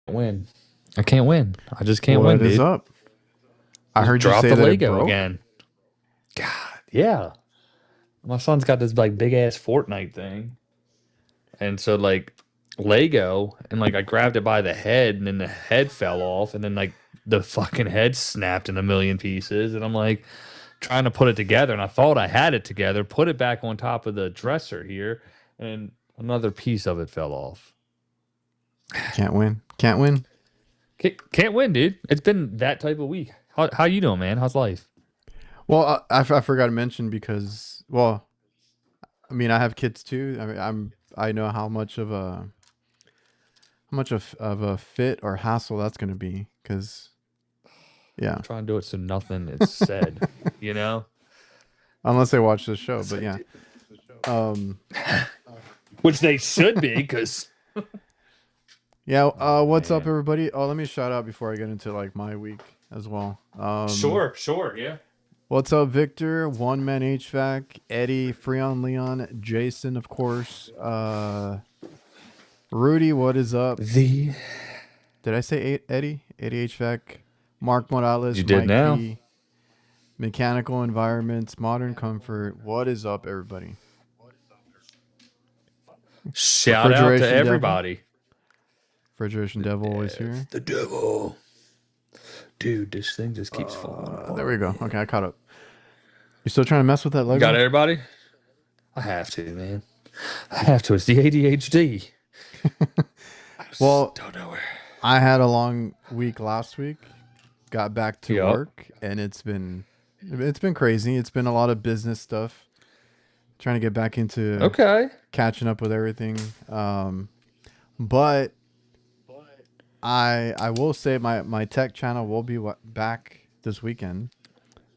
Win. I can't win. I just can't win, What is dude. up? I Just heard you drop say the that it Lego broke. again. God, yeah. My son's got this like big ass Fortnite thing. And so like Lego and like I grabbed it by the head and then the head fell off and then like the fucking head snapped in a million pieces and I'm like trying to put it together and I thought I had it together, put it back on top of the dresser here and another piece of it fell off. Can't win. Can't win. Can't win, dude. It's been that type of week. How you doing, man? How's life? Well, I forgot to mention because, well, I mean, I have kids too. I mean, I know how much of a fit or hassle that's going to be. Because, yeah, Trying to do it so nothing is said, you know? unless they watch the show. It's But like, yeah, dude, um, which they should be because yeah. oh What's up, man. everybody? Oh, let me shout out before I get into like my week as well. Sure, yeah. What's up, Victor? One Man HVAC, Eddie, Freon, Leon, Jason, of course. Rudy, what is up? The Did I say Eddie? Eddie HVAC, Mark Morales, you did Mike now. B, Mechanical Environments, Modern Comfort. What is up, everybody? Shout out to Refrigeration Devil. everybody. Refrigeration Devil always here. The devil. Dude, this thing just keeps falling There we apart, go. man. Okay, I caught up. You still trying to mess with that You got Lego? everybody? I have to, man. I have to. It's the ADHD. I just Well, don't know where. I had a long week last week. Got back to Yup. work, and it's been crazy. It's been a lot of business stuff. Trying to get back into Okay. catching up with everything. But I will say my tech channel will be back this weekend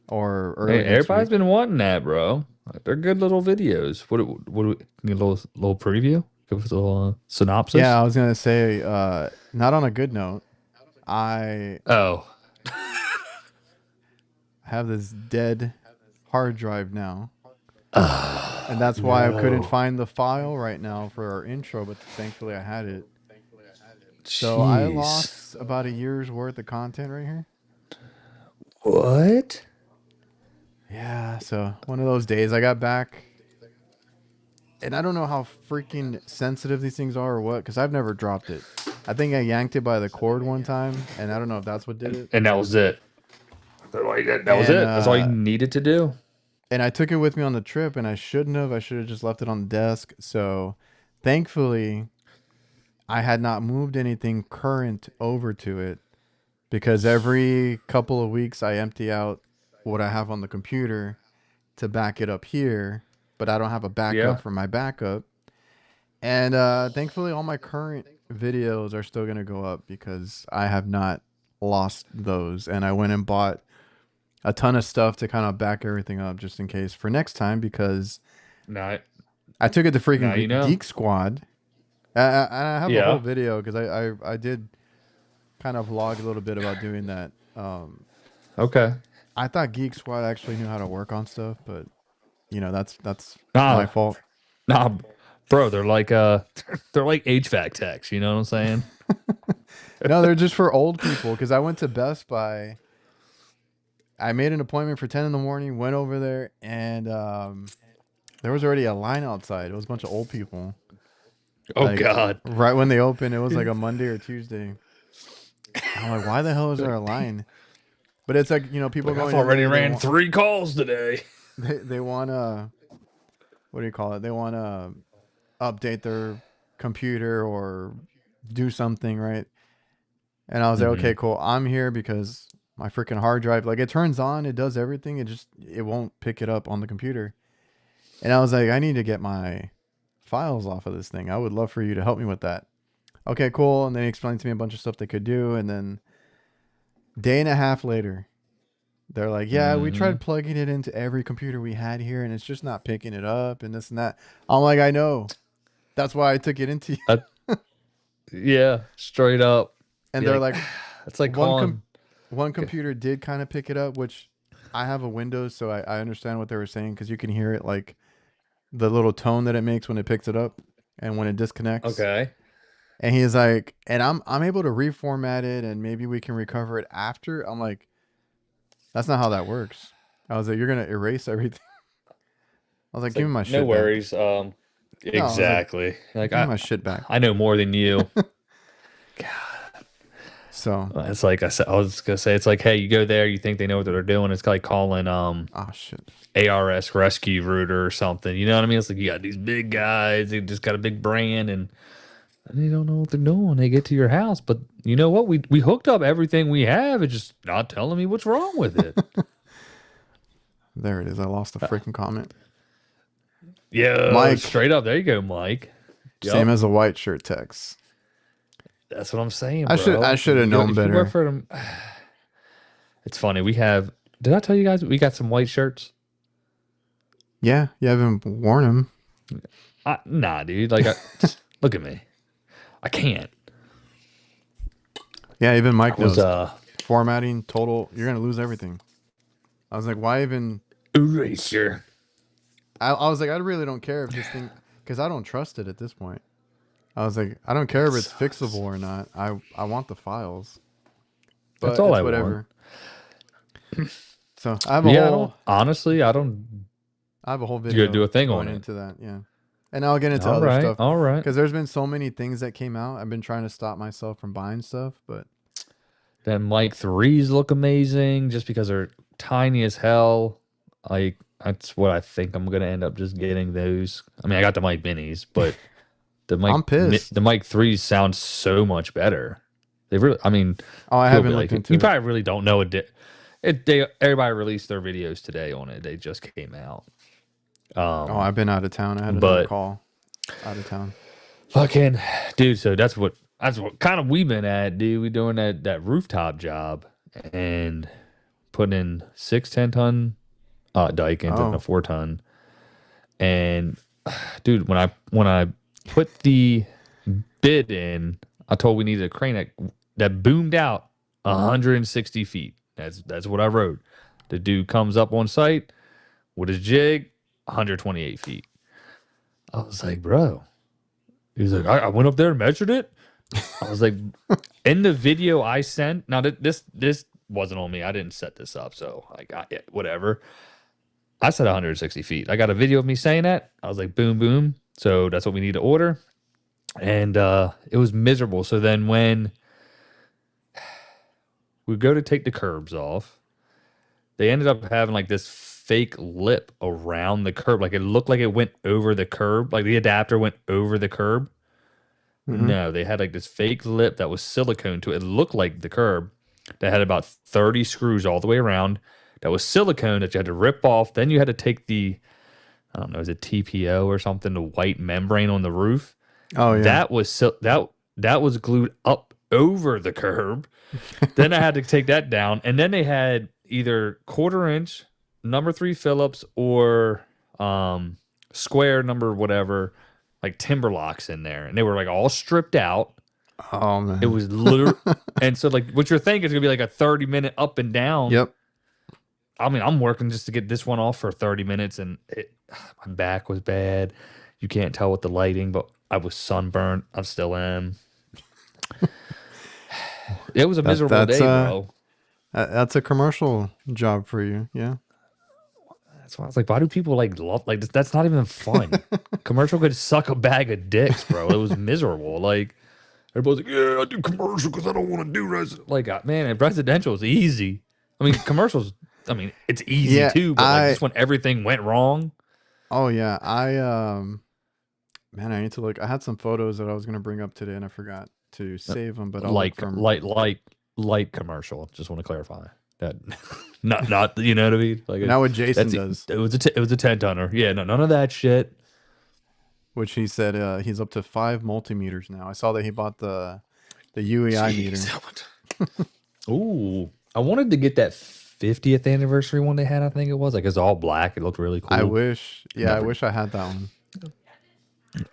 or Hey, early next everybody's week. been wanting that, bro. Like, they're good little videos. What need a little preview? Give us a little synopsis. Yeah, I was gonna say, not on a good note. I Oh. have this dead hard drive now, and Oh that's why I couldn't no. find the file right now for our intro. But thankfully, I had it. So I Jeez. lost about a year's worth of content right here. What? Yeah, so one of those days I got back, and I don't know how freaking sensitive these things are or what, because I've never dropped it. I think I yanked it by the cord one time, and I don't know if that's what did it. And that was it. They're like, that was And it. That's all you needed to do. I took it with me on the trip, and I shouldn't have. I should have just left it on the desk. So, thankfully, I had not moved anything current over to it because every couple of weeks I empty out what I have on the computer to back it up here, but I don't have a backup Yeah. for my backup. And thankfully, all my current videos are still going to go up because I have not lost those. And I went and bought a ton of stuff to kind of back everything up just in case for next time because Now, I took it to freaking now you know. Geek Squad. I have a whole Yeah. video because I did kind of vlog a little bit about doing that. Okay. I thought Geek Squad actually knew how to work on stuff, but that's my Nah, fault. nah, bro. They're like they're like HVAC techs. You know what I'm saying? No, they're just for old people because I went to Best Buy. I made an appointment for 10 in the morning, went over there, and there was already a line outside. It was a bunch of old people. Oh Like God. right when they opened, it was like a Monday or Tuesday. I'm like, why the hell is there a Like, damn. line? But it's like, people Like I've going in already there, ran 3 calls today. they want to, what do you call it? They want to update their computer or do something, right? And I was like, Mm-hmm. okay, cool. I'm here because my freaking hard drive, like it turns on, it does everything. It won't pick it up on the computer. And I was like, I need to get my files off of this thing. I would love for you to help me with that. Okay, cool. And then he explained to me a bunch of stuff they could do. And then day and a half later, they're like, yeah, we Mm-hmm. tried plugging it into every computer we had here and it's just not picking it up and this and that. I'm like, I know. That's why I took it into Yeah, straight up. and Be they're like, like, it's like one com- calling. one Okay. computer did kind of pick it up, which I have a Windows, so I understand what they were saying because you can hear it like the little tone that it makes when it picks it up and when it disconnects. Okay. And he's like, and I'm able to reformat it and maybe we can recover it after. I'm like, that's not how that works. I was like, you're gonna erase everything. I was like, It's give me like my no shit back. worries. No, I was like, Exactly. Like give me my shit back. I know more than you. So, It's like I was gonna say, it's like, hey, you go there, you think they know what they're doing. It's like calling oh shit. ARS rescue router or something. You know what I mean? It's like you got these big guys, they just got a big brand and they don't know what they're doing. They get to your house, but you know what? We hooked up everything we have. It's just not telling me what's wrong with it. There it is. I lost the freaking comment. Yeah, Mike. straight up. There you go, Mike. Same Yup. as a white shirt text. That's what I'm saying, I bro. should have known If you better. work for them, it's funny. We have. Did I tell you guys we got some white shirts? Yeah, you haven't worn them. Nah, dude. Like, look at me. I can't. Yeah, even Mike I was knows. Formatting total. You're gonna lose everything. I was like, why even? erasure. I was like, I really don't care if this thing, because I don't trust it at this point. I was like, I don't care if it's fixable or not. I want the files, That's but all it's I whatever. want. So I have a Yeah, whole. I don't. I have a whole You video gotta do a thing going on it. into that. Yeah, and I'll get into All other right, stuff all right. because there's been so many things that came out. I've been trying to stop myself from buying stuff, but Then Mike threes look amazing just because they're tiny as hell. Like that's what I think I'm gonna end up just getting those. I mean, I got the Mike minis, but I'm pissed. the Mike threes sound so much better. They really, I mean, Oh, I people be haven't like, looked into you it. probably really don't know they everybody released their videos today on it. They just came out. Oh, I've been out of town. I had another But call out of town. fucking dude, so that's what kind of we've been at, dude. We doing that rooftop job and putting in 6 10-ton Daikin's and a Oh, 4-ton. And dude, when I put the bid in, I told we needed a crane that boomed out 160 feet. That's what I wrote. The dude comes up on site with his jig, 128 feet. I was like, bro. He's like, I went up there and measured it. I was like, in the video I sent. Now this wasn't on me. I didn't set this up, so I got it. Whatever. I said 160 feet. I got a video of me saying that. I was like, boom, boom. So that's what we need to order. And it was miserable. So then when we go to take the curbs off, they ended up having like this fake lip around the curb. Like it looked like it went over the curb. Like the adapter went over the curb. mm-hmm. No, they had like this fake lip that was silicone to it. It looked like the curb that had about 30 screws all the way around that was silicone that you had to rip off. Then you had to take I don't know, is it TPO or something, the white membrane on the roof. Oh yeah. That was glued up over the curb. Then I had to take that down. And then they had either 1/4 inch number 3 Phillips or square number whatever, like timber locks in there. And they were like all stripped out. Oh It man. was literally, and so like what you're thinking is gonna be like a 30-minute up and down. Yep. I mean, I'm working just to get this one off for 30 minutes, and my back was bad. You can't tell with the lighting, but I was sunburned. I still am. It was a miserable That's day, bro. that's a commercial job for you. Yeah. That's why I was like, why do people like love like that's not even fun. Commercial could suck a bag of dicks, bro. It was miserable. Like everybody's like, yeah, I do commercial because I don't want to do Like, man, residential is easy. I mean, commercials. I mean, it's easy Yeah. too, but like just when everything went wrong. Oh yeah. Man, I need to look. I had some photos that I was gonna bring up today, and I forgot to save them. But I'll look like from. light commercial. Just want to clarify that. not you know what I mean. Like Now what Jason that's does, it was it was a 10-tonner. Yeah, no, none of that shit. which he said he's up to 5 multimeters now. I saw that he bought the UEI meter. Ooh, I wanted to get that 50th anniversary one they had. I think it was like it's all black. It looked really cool. I wish. Yeah, I Never wish I had that one.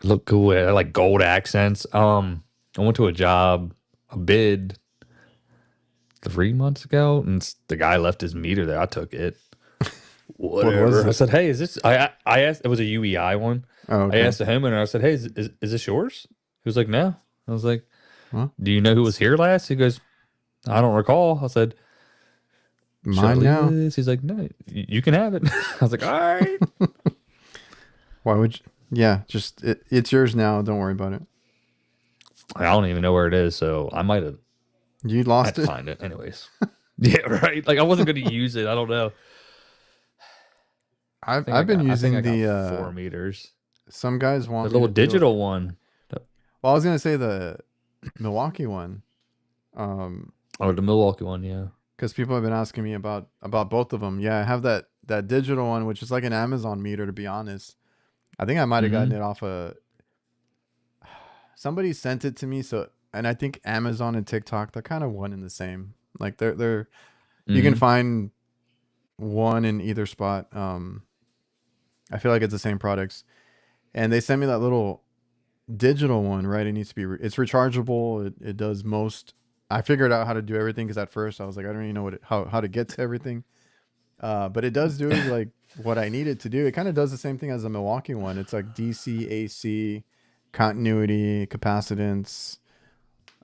looked cool. It had like gold accents. I went to a bid 3 months ago, and the guy left his meter there. I took it. What was whatever. I it? said, hey, is this? I asked. It was a UEI one. Oh, I okay. asked the homeowner. I said, hey, is this yours? He was like, no. I was like, Well, do you know who was it's here last? He goes, I don't recall. I said, should I mine leave now. this? He's like, no, you can have it. I was like, all right. Why would you? Yeah, just it's yours now. Don't worry about it. I don't even know where it is, so I might have You had lost to it. find it anyways. Yeah, right. Like I wasn't going to use it. I don't know. I've been I think I using got the 4 meters. some guys The want me little to do it. digital one. Well, I was gonna say the Milwaukee one. Oh, the Milwaukee one. Yeah. Because people have been asking me about both of them. Yeah, I have that digital one, which is like an Amazon meter. To be honest, I think I might have gotten Mm-hmm. it off a somebody sent it to me. So, and I think Amazon and TikTok, they're kind of one and the same. Like they're you can Mm-hmm. find one in either spot. I feel like it's the same products. And they sent me that little digital one, right? It needs to be it's rechargeable. It does most. I figured out how to do everything because at first I was like, I don't even know how to get to everything. But it does do like what I need it to do. It kind of does the same thing as the Milwaukee one. It's like DC, AC, continuity, capacitance.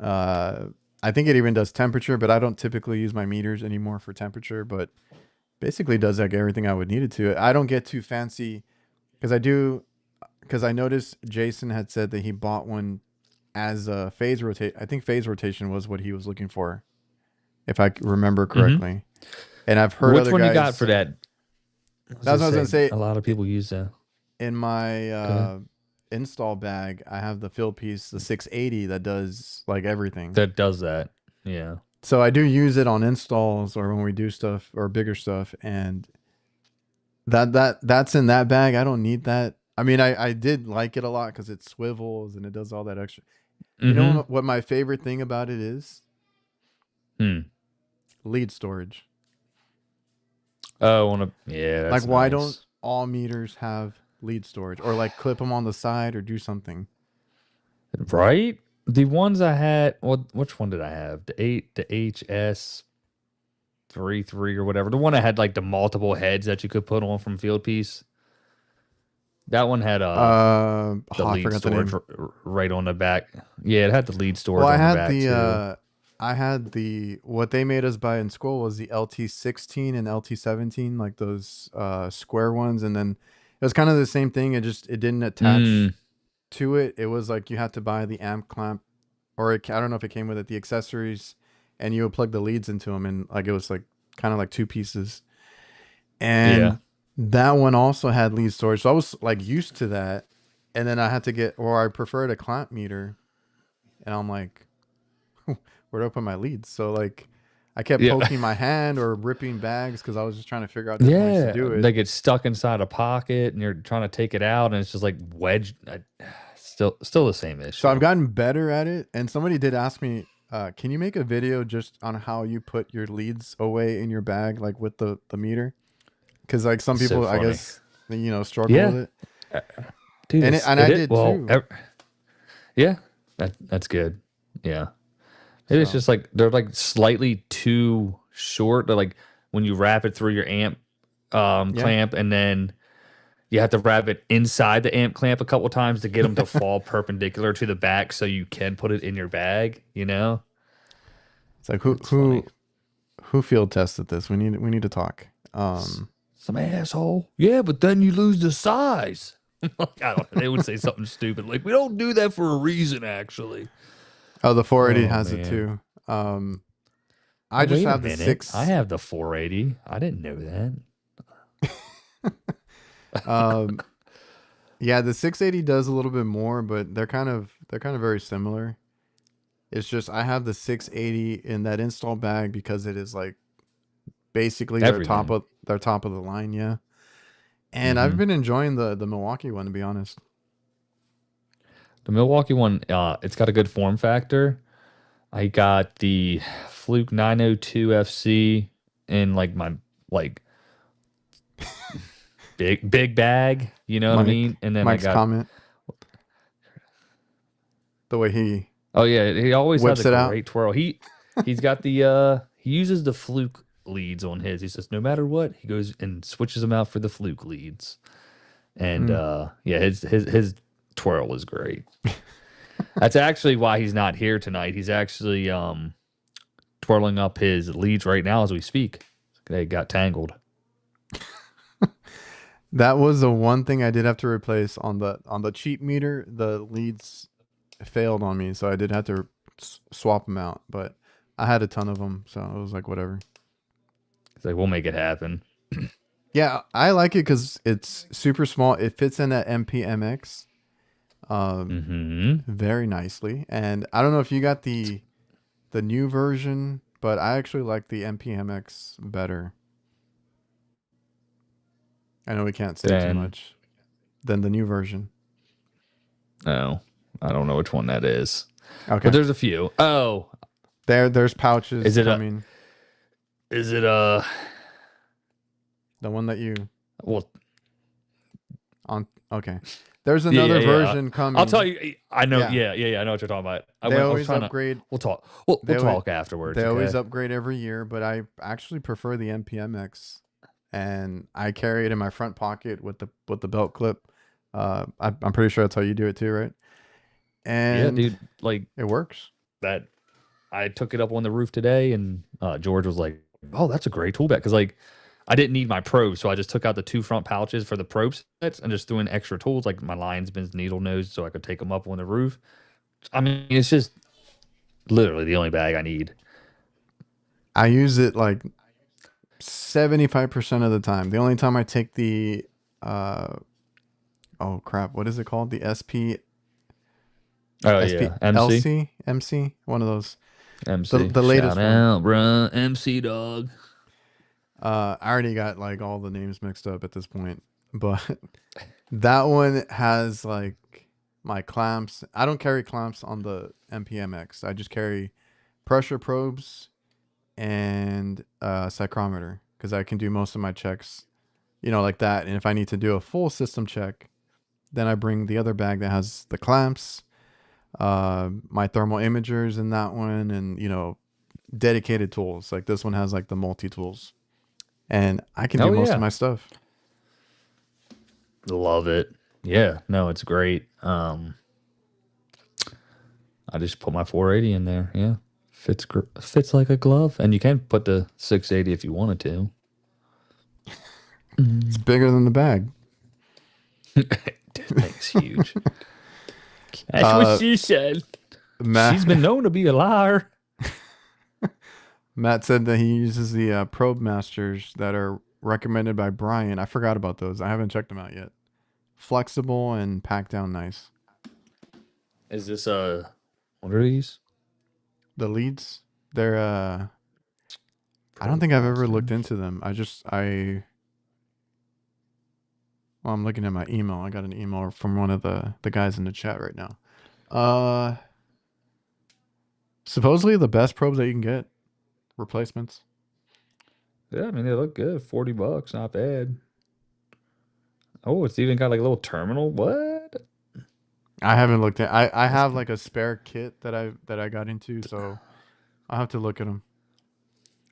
Uh, I think it even does temperature, but I don't typically use my meters anymore for temperature. But basically, does like everything I would need it to. I don't get too fancy because I noticed Jason had said that he bought one as a phase rotate. I think phase rotation was what he was looking for, if I remember Mm-hmm. correctly. And I've heard Which other one you got guys. for that? I was That's gonna what I was gonna say say. a lot of people use that. In my Okay. install bag, I have the field piece, the 680 that does like everything. That does that. Yeah. So I do use it on installs or when we do stuff or bigger stuff, and that's in that bag. I don't need that. I mean, I did like it a lot because it swivels and it does all that extra. You know Mm-hmm. what my favorite thing about it is? Hmm. Lead storage. Oh, yeah, Like, that's why don't nice. all meters have lead storage or like clip them on the side or do something? Right? The ones I had, well, which one did I have? The HS 33 or whatever. The one that had like the multiple heads that you could put on from field piece. That one had the Oh, I lead forgot the storage name. right on the back. Yeah, it had the lead Well, storage on the back too. I had the what they made us buy in school was the LT16 and LT17, like those square ones, and then it was kind of the same thing. It didn't attach Mm, to it. It was like you had to buy the amp clamp, or I don't know if it came with it, the accessories, and you would plug the leads into them, and like it was like kind of like two pieces. yeah. And that one also had lead storage, so I was like used to that. And then I had to get, or I preferred a clamp meter, and I'm like, where do I put my leads? So like, I kept Yeah. poking my hand or ripping bags because I was just trying to figure out different ways to Yeah. do it. They get stuck inside a pocket and you're trying to take it out and it's just like wedged. Still the same So I've issue. gotten better at it. And somebody did ask me, can you make a video just on how you put your leads away in your bag, like with the meter? Because like some It's so people, I funny. guess, struggle with Yeah. it. Uh, Dude, And it I is. did Well, too. yeah. That's good. Yeah. Maybe it's So just like they're like slightly too short. They're like when you wrap it through your amp yeah. clamp and then you have to wrap it inside the amp clamp a couple times to get them to fall perpendicular to the back so you can put it in your bag, you know? It's like It's funny. who field tested this? We need to talk. S- Some asshole. Yeah, but then you lose the size. Like, I don't know. They would say something stupid like, we don't do that for a reason, actually. Oh, the 480 Oh, has it man. too. I Well, just wait a have the minute. I six. have the 480. I didn't know Um, that. yeah, the 680 does a little bit more, but they're kind of very similar. It's just I have the 680 in that install bag because it is like basically Everything. their top of the line, yeah. And I've Hmm. been enjoying the Milwaukee one, to be honest. The Milwaukee one, it's got a good form factor. I got the Fluke 902 FC in like my like big bag, you know what I mean? And then I Mike's got comment, the way he oh yeah, he always has whips a it out. great twirl. He's got he uses the Fluke leads on his. He says no matter what, he goes and switches them out for the fluke leads. And Mm. yeah, his twirl is great. That's actually why he's not here tonight. He's actually twirling up his leads right now as we speak. They got tangled. That was the one thing I did have to replace on the cheap meter. The leads failed on me, so I did have to swap them out. But I had a ton of them, so it was like whatever. It's like we'll make it happen. Yeah, I like it because it's super small. It fits in that MPMX Mm-hmm. very nicely. And I don't know if you got the new version, but I actually like the MPMX better. I know we can't say too Then much than the new version. no, I don't know which one that is, but Okay. there's a few. Oh, There's pouches is it a? coming. Is it a? The one that you Well, on okay. There's yeah, another yeah, yeah. version I'll tell coming. you. I know. Yeah. Yeah, yeah, yeah. I know what you're talking about. They I was always trying to. upgrade. We'll talk. We'll They always, talk afterwards. they always Okay. upgrade every year, but I actually prefer the MPMX, and I carry it in my front pocket with the belt clip. I'm pretty sure that's how you do it too, right? Yeah, And dude. Like it works. that. I took it up on the roof today, and George was like, "Oh, that's a great tool bag." Because like, I didn't need my probes, so I just took out the two front pouches for the probe sets and just threw in extra tools like my lion's bins, needle nose, so I could take them up on the roof. I mean, it's just literally the only bag I need. I use it like 75% of the time. The only time I take the uh oh crap, what is it called? The Oh SP yeah, MC, LC MC, one of those. MC. The Shout latest one. out, bruh, MC dog. I already got like all the names mixed up at this point, but that one has like my clamps. I don't carry clamps on the MPMX. I just carry pressure probes and psychrometer because I can do most of my checks, like that. And if I need to do a full system check, then I bring the other bag that has the clamps, my thermal imagers in that one, and dedicated tools. Like this one has like the multi tools, and I can do Oh most of yeah, my stuff. love it. Yeah, no, it's great. I just put my 480 in there. Yeah, fits like a glove, and you can put the 680 if you wanted to. It's bigger than the bag. This thing's huge. That's what Uh, she said. Matt, She's been known to be a liar. Matt said that he uses the probe masters that are recommended by Brian. I forgot about those. I haven't checked them out yet. Flexible and packed down nice. Is this what are these? The leads, they're I don't Probe think I've ever looked masters. into them. Well, I'm looking at my email. I got an email from one of the guys in the chat right now. Uh Supposedly the best probes that you can get, replacements. Yeah, I mean they look good. $40, not bad. Oh, it's even got like a little terminal. What? I haven't looked at I That's have good. like a spare kit that I got into, so I'll have to look at them.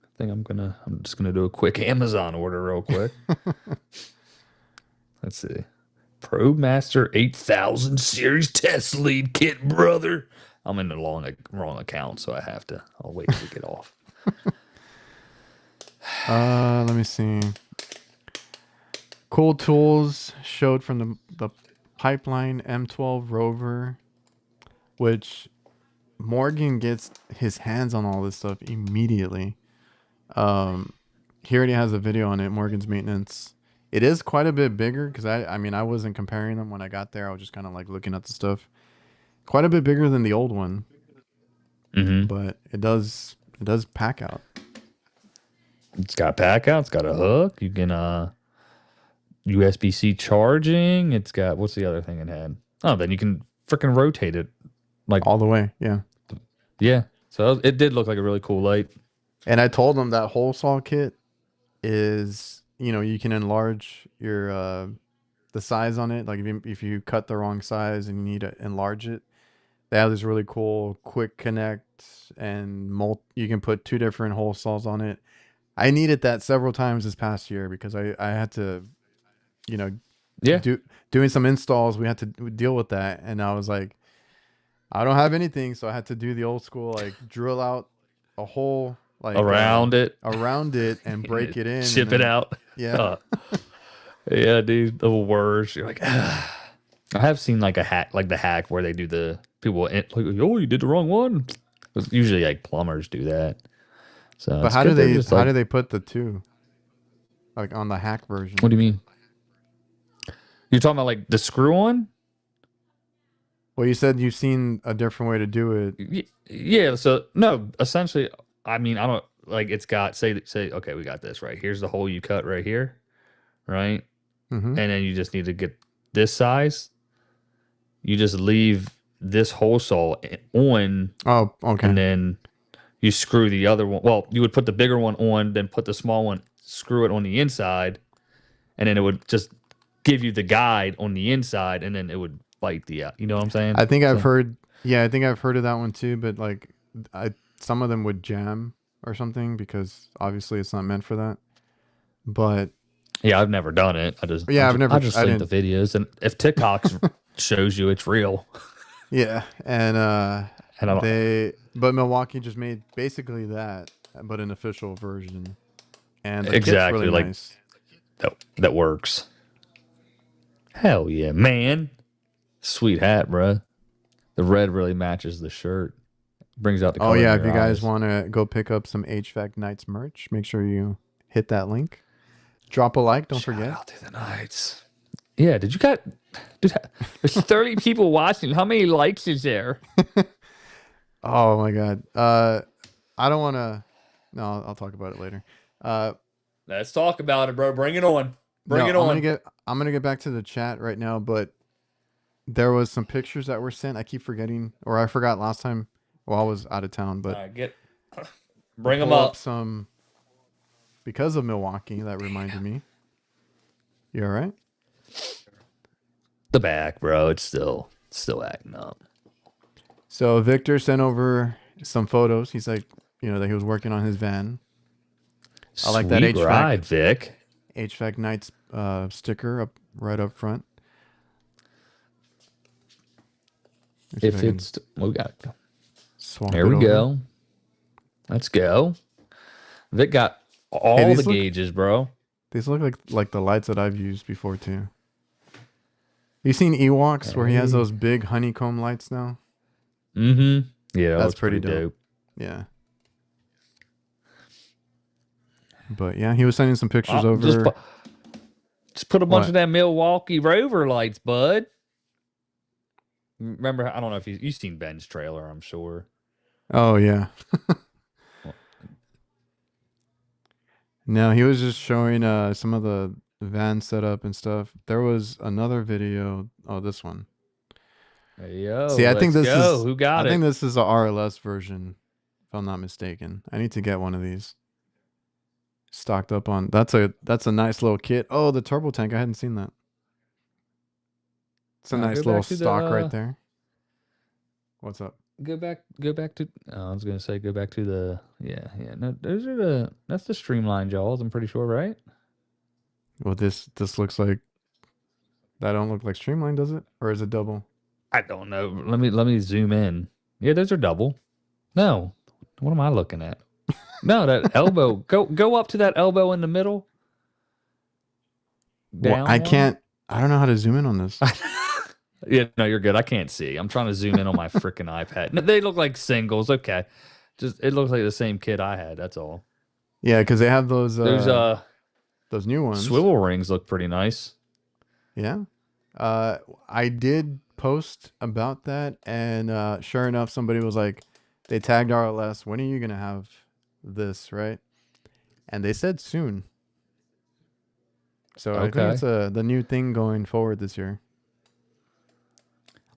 I think I'm just gonna do a quick Amazon order real quick. Let's see. Probe Master 8000 series test lead kit, brother. I'm in the wrong account, so I'll wait till we get off. Let me see. Cool tools showed from the Pipeline M12 Rover, which Morgan gets his hands on all this stuff immediately. Um, he already has a video on it, Morgan's maintenance. It is quite a bit bigger because I mean I wasn't comparing them when I got there. I was just kind of like looking at the stuff. Quite a bit bigger than the old one, Mm-hmm. but it does pack out. It's got pack out. It's got a hook. You can USB-C charging. It's got what's the other thing it had? Oh, then you can freaking rotate it. Like All the way, yeah. yeah. So it did look like a really cool light. And I told him that hole saw kit is, you can enlarge your the size on it. Like if you cut the wrong size and you need to enlarge it, they have this really cool quick connect and you can put two different hole saws on it. I needed that several times this past year because I had to, you know, Yeah, do doing some installs. We had to deal with that, and I was like, I don't have anything, so I had to do the old school like drill out a hole like around it, around it and break it in, and ship it then out. yeah. Uh, yeah, dude, the worst. You're like, ah. I have seen like a hack, like the hack where they do the people, like, oh, you did the wrong one. Usually, like plumbers do that. So But it's good. They're just how like, do they put the two like on the hack what version? do you mean? You're talking about like the screw on? Well, you said you've seen a different way to do it. Yeah. So no, essentially, I mean, I don't like it's got say okay, we got this right. Here's the hole you cut right here, right? Mm-hmm. And then you just need to get this size. You just leave this hole saw on, Oh, okay. and then you screw the other one. Well, you would put the bigger one on, then put the small one, screw it on the inside, and then it would just give you the guide on the inside, and then it would bite the out. You know what I'm saying? I think I've So heard. Yeah, I think I've heard of that one too. But like, some of them would jam or something because obviously it's not meant for that. But yeah, I've never done it. I just I yeah, I've just never. I just I link the didn't. videos, and if TikTok shows you it's real, Yeah, and and I don't but Milwaukee just made basically that, but an official version, and the kit's really exactly like nice. that works. Hell yeah, man! Sweet hat, bruh. The red really matches the shirt. Brings out the Oh color in yeah, if your you guys eyes. want to go pick up some HVAC Knights merch, make sure you hit that link. Drop a like, don't Shout forget. out to the Knights. Yeah, did you got? Dude, there's 30 people watching. How many likes is there? Oh my god. I don't want to. No, I'll talk about it later. Uh, Let's talk about it, bro. Bring it on. Bring no, it on. I'm gonna get back to the chat right now. But there was some pictures that were sent. I keep forgetting, or I forgot last time while I was out of town. All But right, get to bring them pull up up. some because of Milwaukee, that reminded me. You all right? The back, bro. It's still acting up. So Victor sent over some photos. He's like, that he was working on his van. I like that Sweet ride, Vic. HVAC Knights sticker up right up front. Let me see if If I can it's we got swap there it we over. go. Let's go. Vic got Hey, all the gauges, bro. these look like the lights that I've used before too. You seen Ewoks where he has Hey. those big honeycomb lights now? Mm-hmm. Yeah, that That's looks pretty pretty dope. dope. Yeah. But yeah, he was sending some pictures Just over. just put a bunch of What? that Milwaukee Rover lights, bud. Remember, I don't know if you've seen Ben's trailer, I'm sure. Oh yeah. Well, No, he was just showing some of the van setup and stuff. There was another video. Oh, this one. hey, yo, See, let's go. Who I got think it? this is a RLS version, if I'm not mistaken. I need to get one of these stocked up on. That's a nice little kit. Oh, the turbo tank. I hadn't seen that. It's a Now nice little stock right there. What's up? go back to I was gonna say go back to the yeah. No, those are that's the streamlined jaws, I'm pretty sure, right? Well, this looks like that don't look like Streamline, does it? Or is it double? I don't know. Let me zoom in. Yeah, those are double. No. What am I looking at? No, that elbow. Go up to that elbow in the middle. Well, Down one. I don't know how to zoom in on this. Yeah, no, you're good. I can't see. I'm trying to zoom in on my freaking iPad. No, they look like singles. Okay. Just it looks like the same kid I had. That's all. Yeah, because they have Those those new ones. swivel rings look pretty nice. Yeah. I did post about that, and sure enough, somebody was like, they tagged RLS. When are you gonna have this, right? And they said soon. So I think it's Okay. the new thing going forward this year.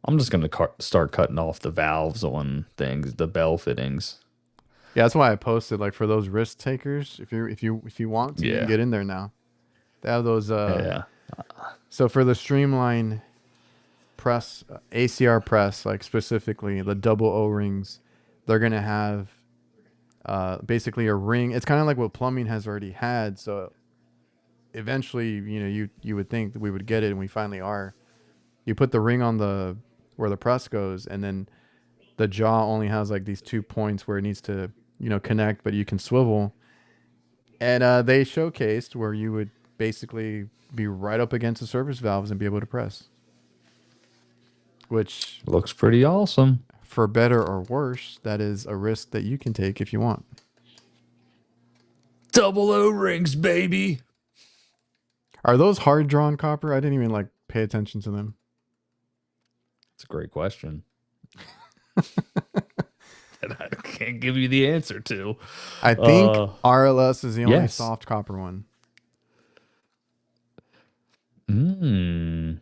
I'm just gonna start cutting off the valves on things, the bell fittings. Yeah, that's why I posted like for those risk takers. If you want to, you can Yeah. get in there now. They have those. Yeah. So for the streamline press, ACR press, like specifically the double O rings, they're gonna have basically a ring. It's kind of like what plumbing has already had. So eventually, you would think that we would get it, and we finally are. You put the ring on the where the press goes, and then the jaw only has like these 2 points where it needs to connect, but you can swivel. And they showcased where you would basically be right up against the surface valves and be able to press, which, Looks pretty awesome. for better or worse, that is a risk that you can take if you want. Double O-rings, baby. Are those hard drawn copper? I didn't even like pay attention to them. That's a great question. And I can't give you the answer to. I think RLS is the only yes. soft copper one. I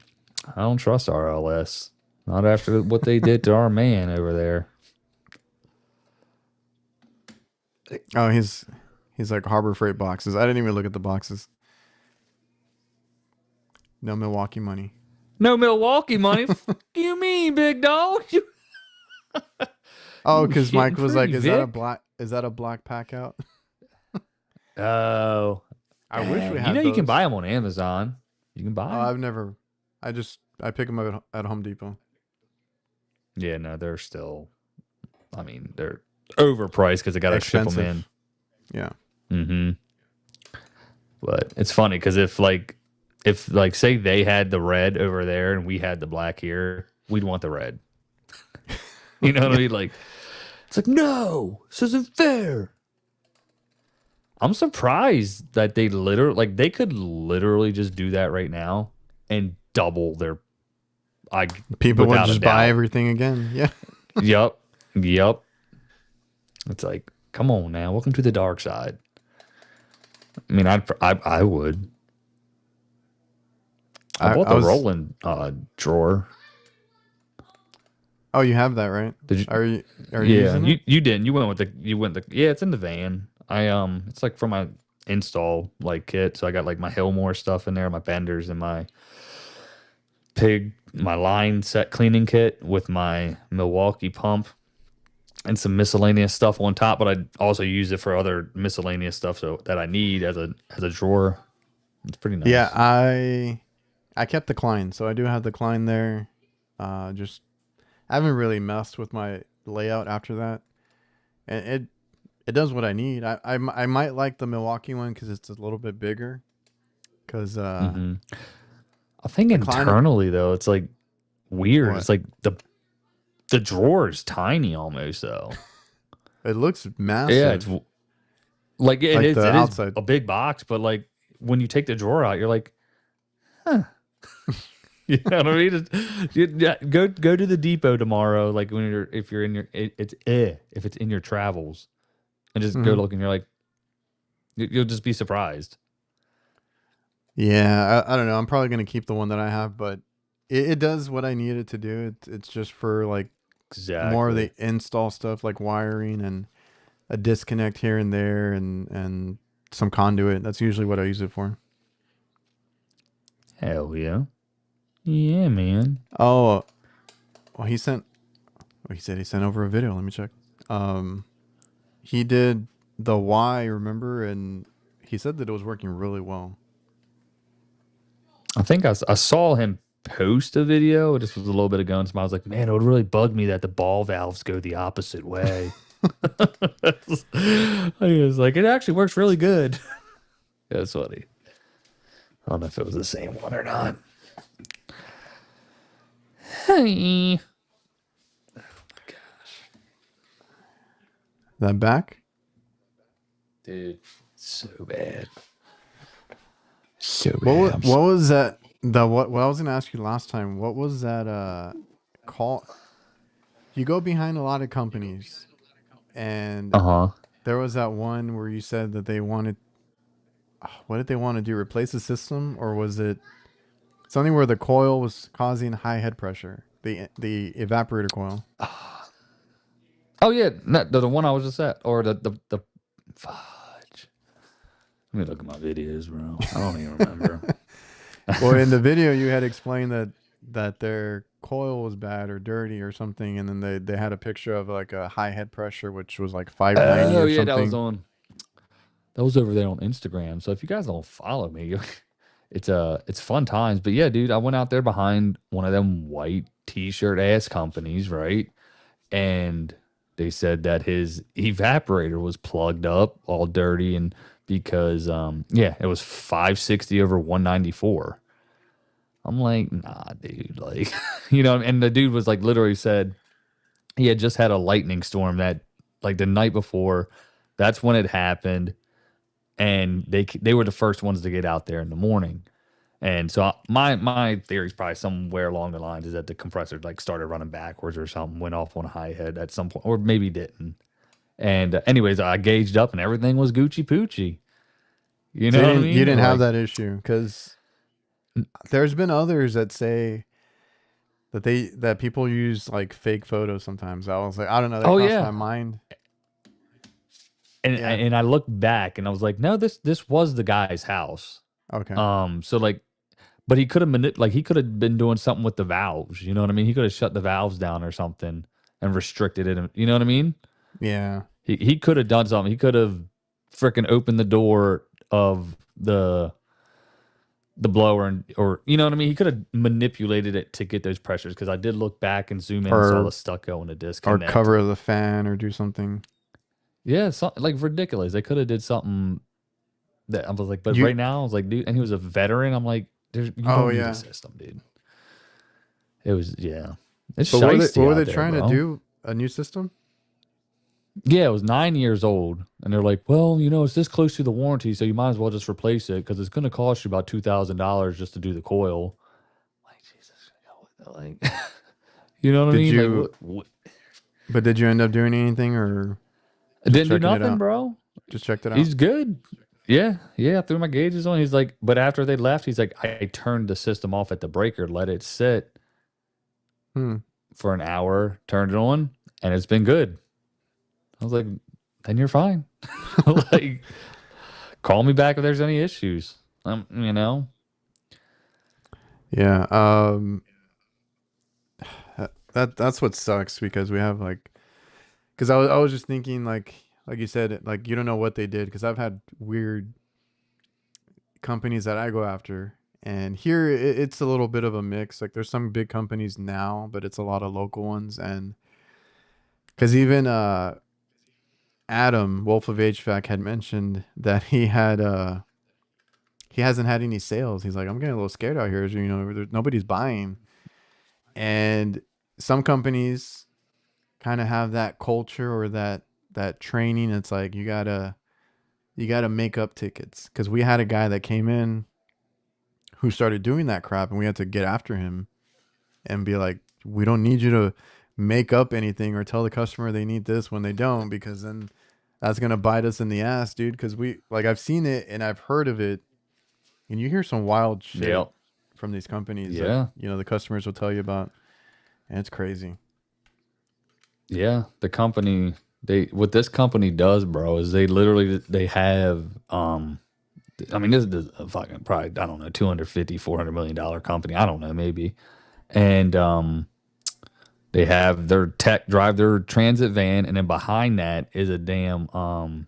don't trust RLS. Not after what they did to our man over there. Oh, he's like Harbor Freight boxes. I didn't even look at the boxes. No Milwaukee money. No Milwaukee money. Fuck you mean, big dog? Oh, because shitting Mike was like, pretty, is that a black pack out? Oh. I wish we had You those. You can buy them on Amazon. You can buy them. I've never. I pick them up at Home Depot. Yeah, no, they're still. I mean, they're overpriced because they got to ship them in. Yeah. Mm-hmm. But it's funny because if say they had the red over there and we had the black here, we'd want the red. You know what I mean? Like, it's like, no, this isn't fair. I'm surprised that they could literally just do that right now and double their. People would just buy everything again. Yeah. Yep. It's like, come on now, welcome to the dark side. I mean, I would. I bought the rolling drawer. Oh, you have that, right? Did you? Are you using it? You didn't. Yeah, it's in the van. It's like for my install kit. So I got my Hillmore stuff in there, my benders and my line set cleaning kit with my Milwaukee pump and some miscellaneous stuff on top. But I also use it for other miscellaneous stuff that I need as a drawer. It's pretty nice. Yeah, I kept the Klein, so I do have the Klein there. Just I haven't really messed with my layout after that, and it does what I need. I might like the Milwaukee one because it's a little bit bigger. Because I think internally though, it's like weird. What? It's like the drawer is tiny almost though. It looks massive. Yeah, it's it is a big box, but when you take the drawer out, you're like, huh. You know what I mean? Go to the depot tomorrow, if it's in your travels, and just go look, and you're like, you'll just be surprised. Yeah, I don't know. I'm probably gonna keep the one that I have, but it does what I need it to do. It's just for exactly more of the install stuff, like wiring and a disconnect here and there, and some conduit. That's usually what I use it for. Hell yeah. Yeah, man. Oh, well, he said he sent over a video. Let me check. He did the Y, remember, and he said that it was working really well. I think I saw him post a video. It just was a little bit ago, and I was like, man, it would really bug me that the ball valves go the opposite way. I was like, it actually works really good. That's funny. I don't know if it was the same one or not. Hey. Oh my gosh. That back? Dude, so bad. So bad. What was that? What I was gonna ask you last time, what was that call? You go behind a lot of companies, and there was that one where you said that they wanted, what did they want to do? Replace the system, or was it something where the coil was causing high head pressure? The evaporator coil. Oh yeah, the one I was just at, or the fudge. Let me look at my videos, bro. I don't even remember. Well, in the video, you had explained that that their coil was bad or dirty or something, and then they had a picture of like a high head pressure, which was like 590 Oh or yeah, something. that was over there on Instagram. So if you guys don't follow me, it's fun times. But yeah, dude, I went out there behind one of them white t-shirt ass companies, right? And they said that his evaporator was plugged up, all dirty, and because yeah, it was 560 over 194. I'm like, nah, dude, like, and the dude was like literally said he had just had a lightning storm that like the night before. That's when it happened, and they were the first ones to get out there in the morning. And so my theory is probably somewhere along the lines is that the compressor like started running backwards or something, went off on a high head at some point, or maybe didn't. And anyways, I gauged up and everything was Gucci Poochie. You So know what I you mean? didn't have Like, that issue, because there's been others that say that people use like fake photos sometimes. I was like, I don't know, that oh crossed yeah. my mind. And Yeah. I looked back and I was like, no, this was the guy's house. Okay. So like, but he could have like he could have been doing something with the valves. You know what I mean? He could have shut the valves down or something and restricted it. You know what I mean? Yeah. He could have done something. He could have freaking opened the door of the blower and or you know what I mean. He could have manipulated it to get those pressures because I did look back and zoom in and saw Or the stucco and the or disconnect. cover the fan or do something. Yeah, so, like ridiculous. They could have did something that I was like, but You right now I was like, dude, and he was a veteran. I'm like, you Oh don't need a yeah. system, dude. It was yeah, it's But what shiesty were they out there, trying to bro. do? A new system? Yeah, it was 9 years old, and they're like, "Well, it's this close to the warranty, so you might as well just replace it because it's going to cost you about $2,000 just to do the coil." Like Jesus, like you know what I Did mean? Like you what? but did you end up doing anything, or I just didn't do checking it nothing, out? bro. Just checked it out. He's good. Yeah, yeah. I threw my gauges on. He's like, but after they left, he's like, I turned the system off at the breaker, let it sit Hmm. for an hour, turned it on, and it's been good. I was like, then you're fine. Like, call me back if there's any issues. You know. Yeah. That's what sucks, because we have like, because I was just thinking, like you said, like you don't know what they did, because I've had weird companies that I go after, and here it's a little bit of a mix. Like there's some big companies now, but it's a lot of local ones, and because even Adam Wolf of HVAC had mentioned that he hasn't had any sales. He's like, I'm getting a little scared out here. Nobody's buying, and some companies kind of have that culture or that training. It's like you gotta make up tickets, because we had a guy that came in who started doing that crap, and we had to get after him and be like, we don't need you to make up anything or tell the customer they need this when they don't, because then that's gonna bite us in the ass, dude. Because I've seen it and I've heard of it, and you hear some wild shit Yep. from these companies that Yeah. the customers will tell you about, and it's crazy. Yeah. The company they what this company does, bro, is they have I mean this is a fucking probably I don't know 250 $400 million company. I don't know maybe. And they have their tech drive their transit van and then behind that is a damn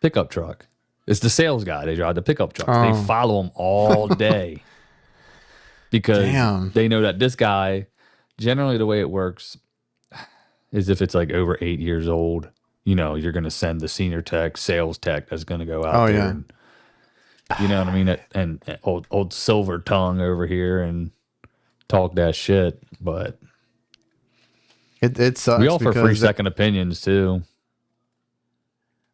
pickup truck. It's the sales guy. They drive the pickup trucks. They Oh, follow him all day because damn. they know that this guy generally the way it works is if it's like over 8 years old, you're going to send the senior tech, sales tech that's going to go out Oh there yeah. and, you know what I mean? And old silver tongue over here and talk that shit. But It we sucks offer free because second opinions too.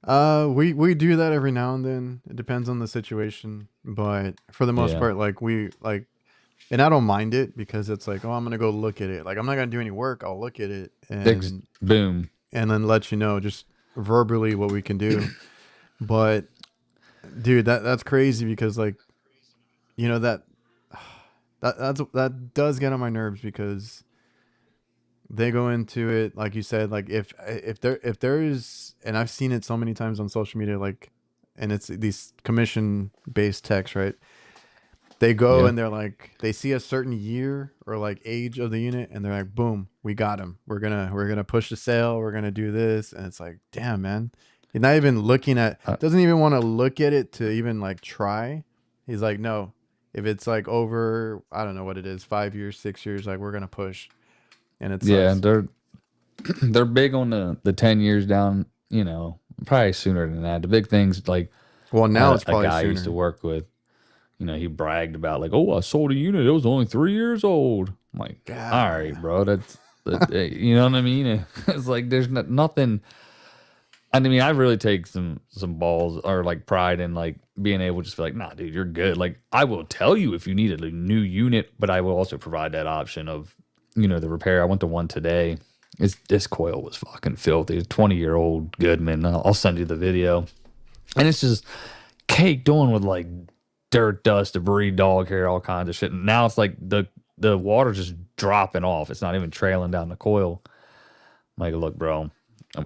we do that every now and then. It depends on the situation, but for the most Yeah. part, like we like, and I don't mind it, because it's like, oh, I'm gonna go look at it. Like I'm not gonna do any work. I'll look at it Boom. and then let you know just verbally what we can do. But dude, that's crazy, because like you know that that does get on my nerves, because they go into it like you said, like if there is, and I've seen it so many times on social media, like, and it's these commission based techs, right? They go Yeah. and they're like, they see a certain year or like age of the unit, and they're like, boom, we got him. We're gonna push the sale. We're gonna do this, and it's like, damn, man. He's not even looking at, Uh, doesn't even want to look at it to even like try. He's like, no, if it's like over, I don't know what it is, 5 years, 6 years, like we're gonna push, and it yeah, sucks. they're big on the 10 years down, probably sooner than that. The big things like Well, I now had it's a probably guy I used to sooner. work with, he bragged about like, oh, I sold a unit. It was only 3 years old. I'm like, all right, God. bro. You know what I mean? It's like there's nothing. I mean, I really take some balls or like pride in like being able to just be like, nah, dude, you're good. Like I will tell you if you needed a new unit, but I will also provide that option of, the repair. I went to one today. This coil was fucking filthy. 20-year-old Goodman. I'll send you the video. And it's just caked on with like dirt, dust, debris, dog hair, all kinds of shit. And now it's like the water just dropping off. It's not even trailing down the coil. I'm like, look, bro, I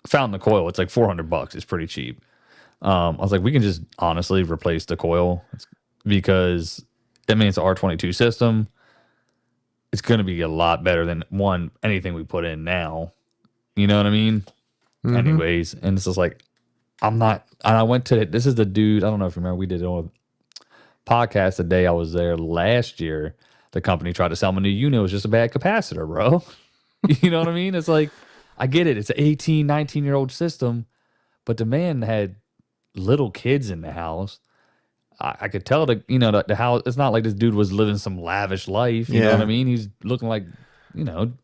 found the coil. It's like $400. It's pretty cheap. I was like, we can just honestly replace the coil because I mean it's an R22 system. It's going to be a lot better than anything we put in now. You know what I mean? Mm-hmm. Anyways, and it's just like I'm not. And I went to this is the dude. I don't know if you remember. We did it on a podcast the day I was there last year. The company tried to sell me a new unit. It was just a bad capacitor, bro. You know what I mean? It's like I get it. It's an 18, 19-year-old system, but the man had little kids in the house. I could tell the house. It's not like this dude was living some lavish life. You know what I Yeah. mean? He's looking like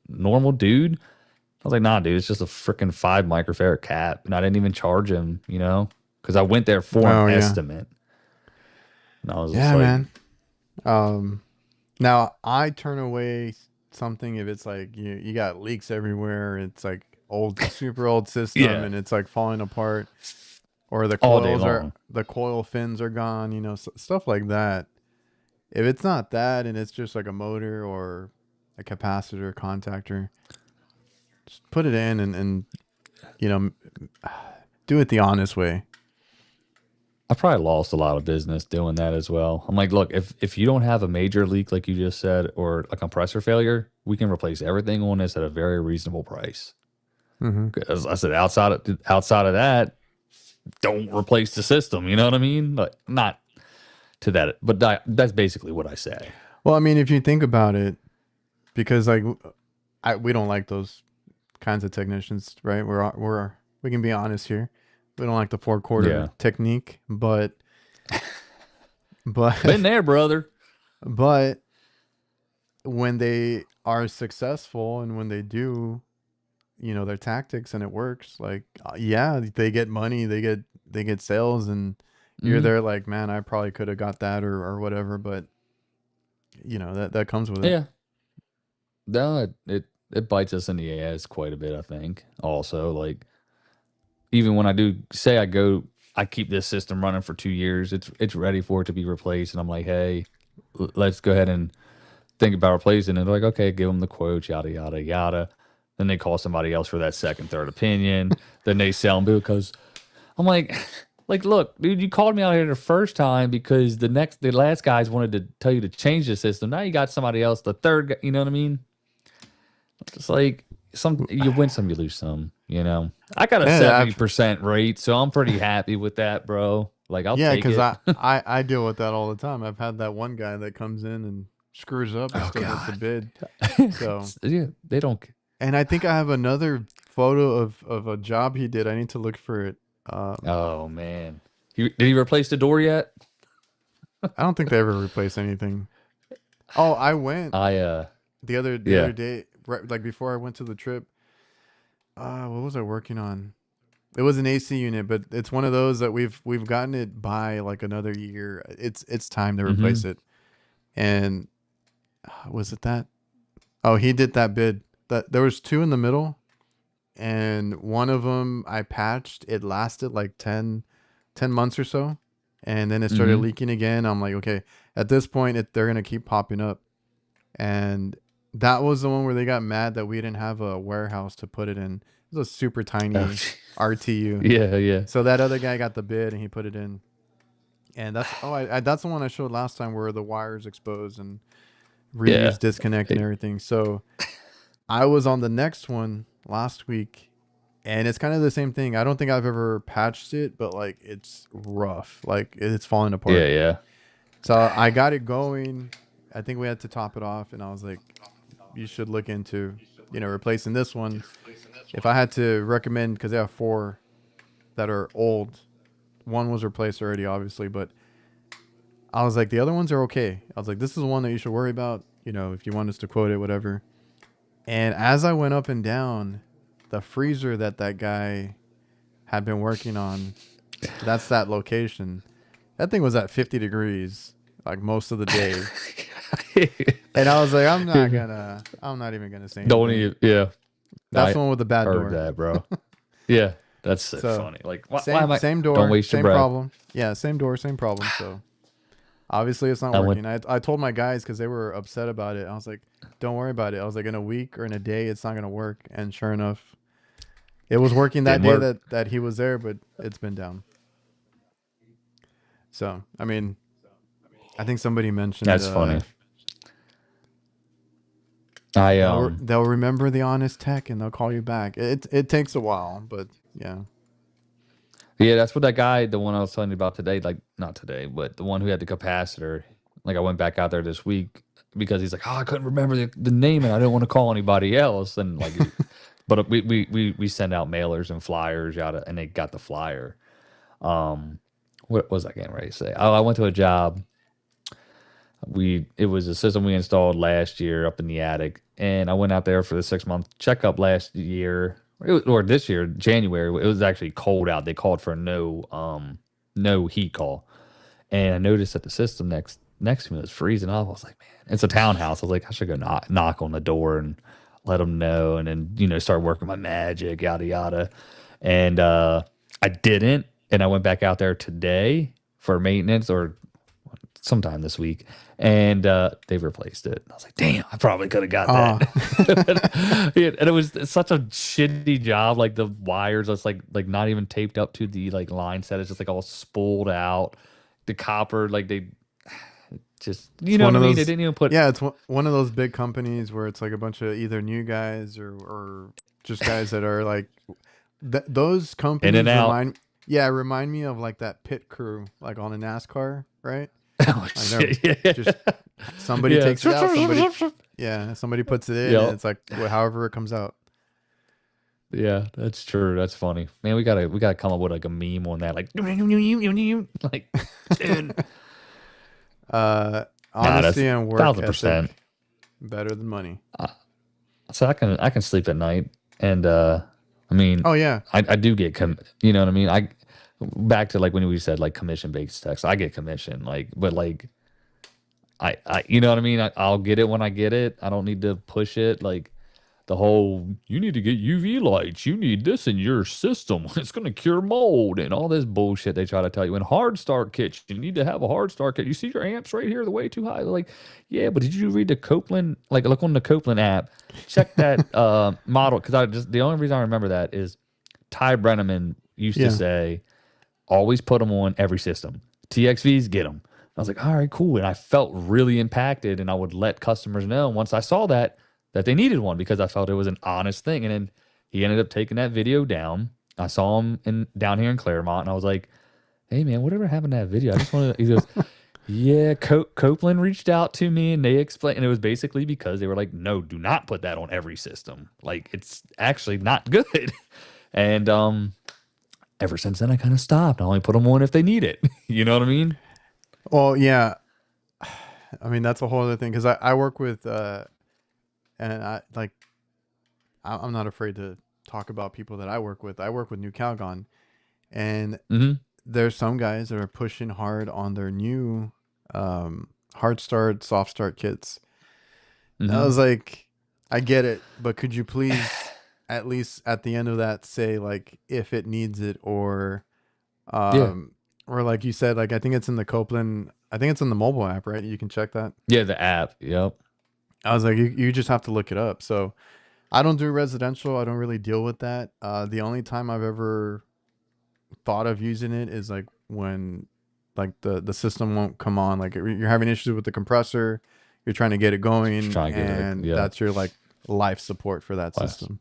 normal dude. I was like, nah, dude, it's just a freaking 5 microfarad cap, and I didn't even charge him. Because I went there for an Oh yeah. estimate, and I was just Yeah, like, man. Um, Now I turn away something if it's like you got leaks everywhere. It's like super old system, yeah, and it's like falling apart, or all day long. the coil fins are gone. Stuff like that. If it's not that, and it's just like a motor or a capacitor contactor, just put it in and you know do it the honest way. I probably lost a lot of business doing that as well. I'm like, look, if you don't have a major leak like you just said, or a compressor failure, we can replace everything on this at a very reasonable price. Mm-hmm. Because I said, outside of that, don't replace the system. You know what I mean? But not to that, but that's basically what I say. Well, I mean, if you think about it, because like we don't like those kinds of technicians, right? We can be honest here. We don't like the 4/4 Yeah, technique, but been there, brother. but when they are successful and when they do, their tactics and it works, like yeah, they get money, they get sales, and you're Hmm. there like, man, I probably could have got that or whatever, but that comes with it. Yeah, no, it bites us in the ass quite a bit. I think also like even when I do say I keep this system running for 2 years. It's ready for it to be replaced, and I'm like, hey, let's go ahead and think about replacing it. They're like, okay, give them the quote, yada yada yada. Then they call somebody else for that second, third opinion. Then they sell them because I'm like, like, look, dude, you called me out here the first time because the last guys wanted to tell you to change the system. Now you got somebody else, the third guy, you know what I mean? It's like you win some, you lose some. I got a Yeah, 70% rate, so I'm pretty happy with that, bro. Like I'll yeah, take because it. I deal with that all the time. I've had that one guy that comes in and screws up and Oh still gets the God. bid. So, Yeah, they don't. and I think I have another photo of a job he did. I need to look for it. Oh man, did he replace the door yet? I don't think they ever replace anything. Oh, I went I the other yeah. day, right, like before I went to the trip. What was I working on? It was an AC unit, but it's one of those that we've gotten it by like another year. It's time to replace Mm-hmm. it. And was it that? Oh, he did that bid. That there was two in the middle, and one of them I patched. It lasted like 10 months or so, and then it started Mm-hmm. leaking again. I'm like, okay, at this point, they're gonna keep popping up. And that was the one where they got mad that we didn't have a warehouse to put it in. It was a super Oh, tiny RTU. yeah, yeah. So that other guy got the bid and he put it in. And that's the one I showed last time where the wires exposed and Yeah. reuse disconnect and everything. So I was on the next one last week, and it's kind of the same thing. I don't think I've ever patched it, but like it's rough, like it's falling Yeah, apart. yeah. So I got it going. I think we had to top it off, and I was like, you should look into, replacing this one. If I had to recommend, because I have four that are old, one was replaced already, obviously, but I was like, the other ones are okay. I was like, this is the one that you should worry about, if you want us to quote it, whatever. And as I went up and down, the freezer that guy had been working on, that's that location. That thing was at 50 degrees like most of the day. And I was like, I'm not even gonna say Don't anything. even, yeah. That's I the one with the bad heard door. that, bro. Yeah, that's so So funny. Like, why same am I? same Don't door, waste your same breath. problem. Yeah, same door, same problem. So obviously it's not I went. working. I told my guys because they were upset about it. I was like, don't worry about it. I was like, in a week or in a day, it's not gonna work. And sure enough, it was working that Didn't day work. that he was there, but it's been down. So I mean, I think somebody mentioned That's funny. I they'll remember the honest tech and they'll call you back. It takes a while, but yeah. Yeah, that's what that guy, the one I was telling you about today, like not today, but the one who had the capacitor. Like I went back out there this week because he's like, oh, I couldn't remember the name and I didn't want to call anybody else. And like, but we send out mailers and flyers out, and they got the flyer. What was I getting ready to say? Oh, I went to a job. It was a system we installed last year up in the attic, and I went out there for the 6 month checkup last year, or this year January. It was actually cold out. They called for no heat call, and I noticed that the system next to me was freezing off. I was like, man, it's a townhouse. I was like, I should go knock on the door and let them know, and then start working my magic, yada yada. And I didn't, and I went back out there today for maintenance or sometime this week, and they've replaced it. I was like, damn, I probably could have got Uh that. Yeah, and it was such a shitty job. Like the wires, it's like not even taped up to the like line set. It's just like all spooled out. The copper, like they just, it's what one I of mean. They those didn't even put yeah, it's one of those big companies where it's like a bunch of either new guys or just guys that are like those in and companies out. remind me of like that pit crew like on a NASCAR, right? Oh Like they're shit! Yeah, just somebody yeah. takes it out, somebody puts it in, and Yep. it's like however it comes out. Yeah, that's true. That's funny, man. We gotta come up with like a meme on that, like like, dude. Uh, Nah, that's honesty and work 1000%. ethic better than money. So I can sleep at night, and I mean, Oh yeah, I do get you know what I mean. I back to like when we said like commission based text, I get commission, like, but like I you know what I mean. I'll get it when I get it. I don't need to push it like the whole you need to get UV lights, you need this in your system, it's going to cure mold and all this bullshit they try to tell you. And hard start kits, you need to have a hard start kit. You see your amps right here, the way too high. Like, yeah, but did you read the Copeland? Like, look on the Copeland app, check that model, because I just the only reason I remember that is Ty Brenneman used to yeah. say, always put them on every system. TXVs, get them. I was like, all right, cool. And I felt really impacted, and I would let customers know once I saw that they needed one because I felt it was an honest thing. And then he ended up taking that video down. I saw him down here in Claremont, and I was like, "Hey, man, whatever happened to that video? I just wanted." He goes, "Yeah, Copeland reached out to me, and they explained, and it was basically because they were like, no, do not put that on every system. Like, it's actually not good." And ever since then, I kind of stopped. I only put them on if they need it. You know what I mean? Well, yeah. I mean that's a whole other thing because I work with and I like I'm not afraid to talk about people that I work with. I work with New Calgon, and Mm-hmm. there's some guys that are pushing hard on their new hard start, soft start kits. And I Mm-hmm. was like, I get it, but could you please at least at the end of that say like if it needs it Yeah. um or like you said, like I think it's in the Copeland, I think it's in the mobile app, right? You can check that. Yeah, the app. Yep. I was like, you just have to look it up. So I don't do residential. I don't really deal with that. The only time I've ever thought of using it is like when like the system won't come on. Like you're having issues with the compressor, you're trying to get it Just going, trying to get it. and Yeah. that's your like life support for that Last. system.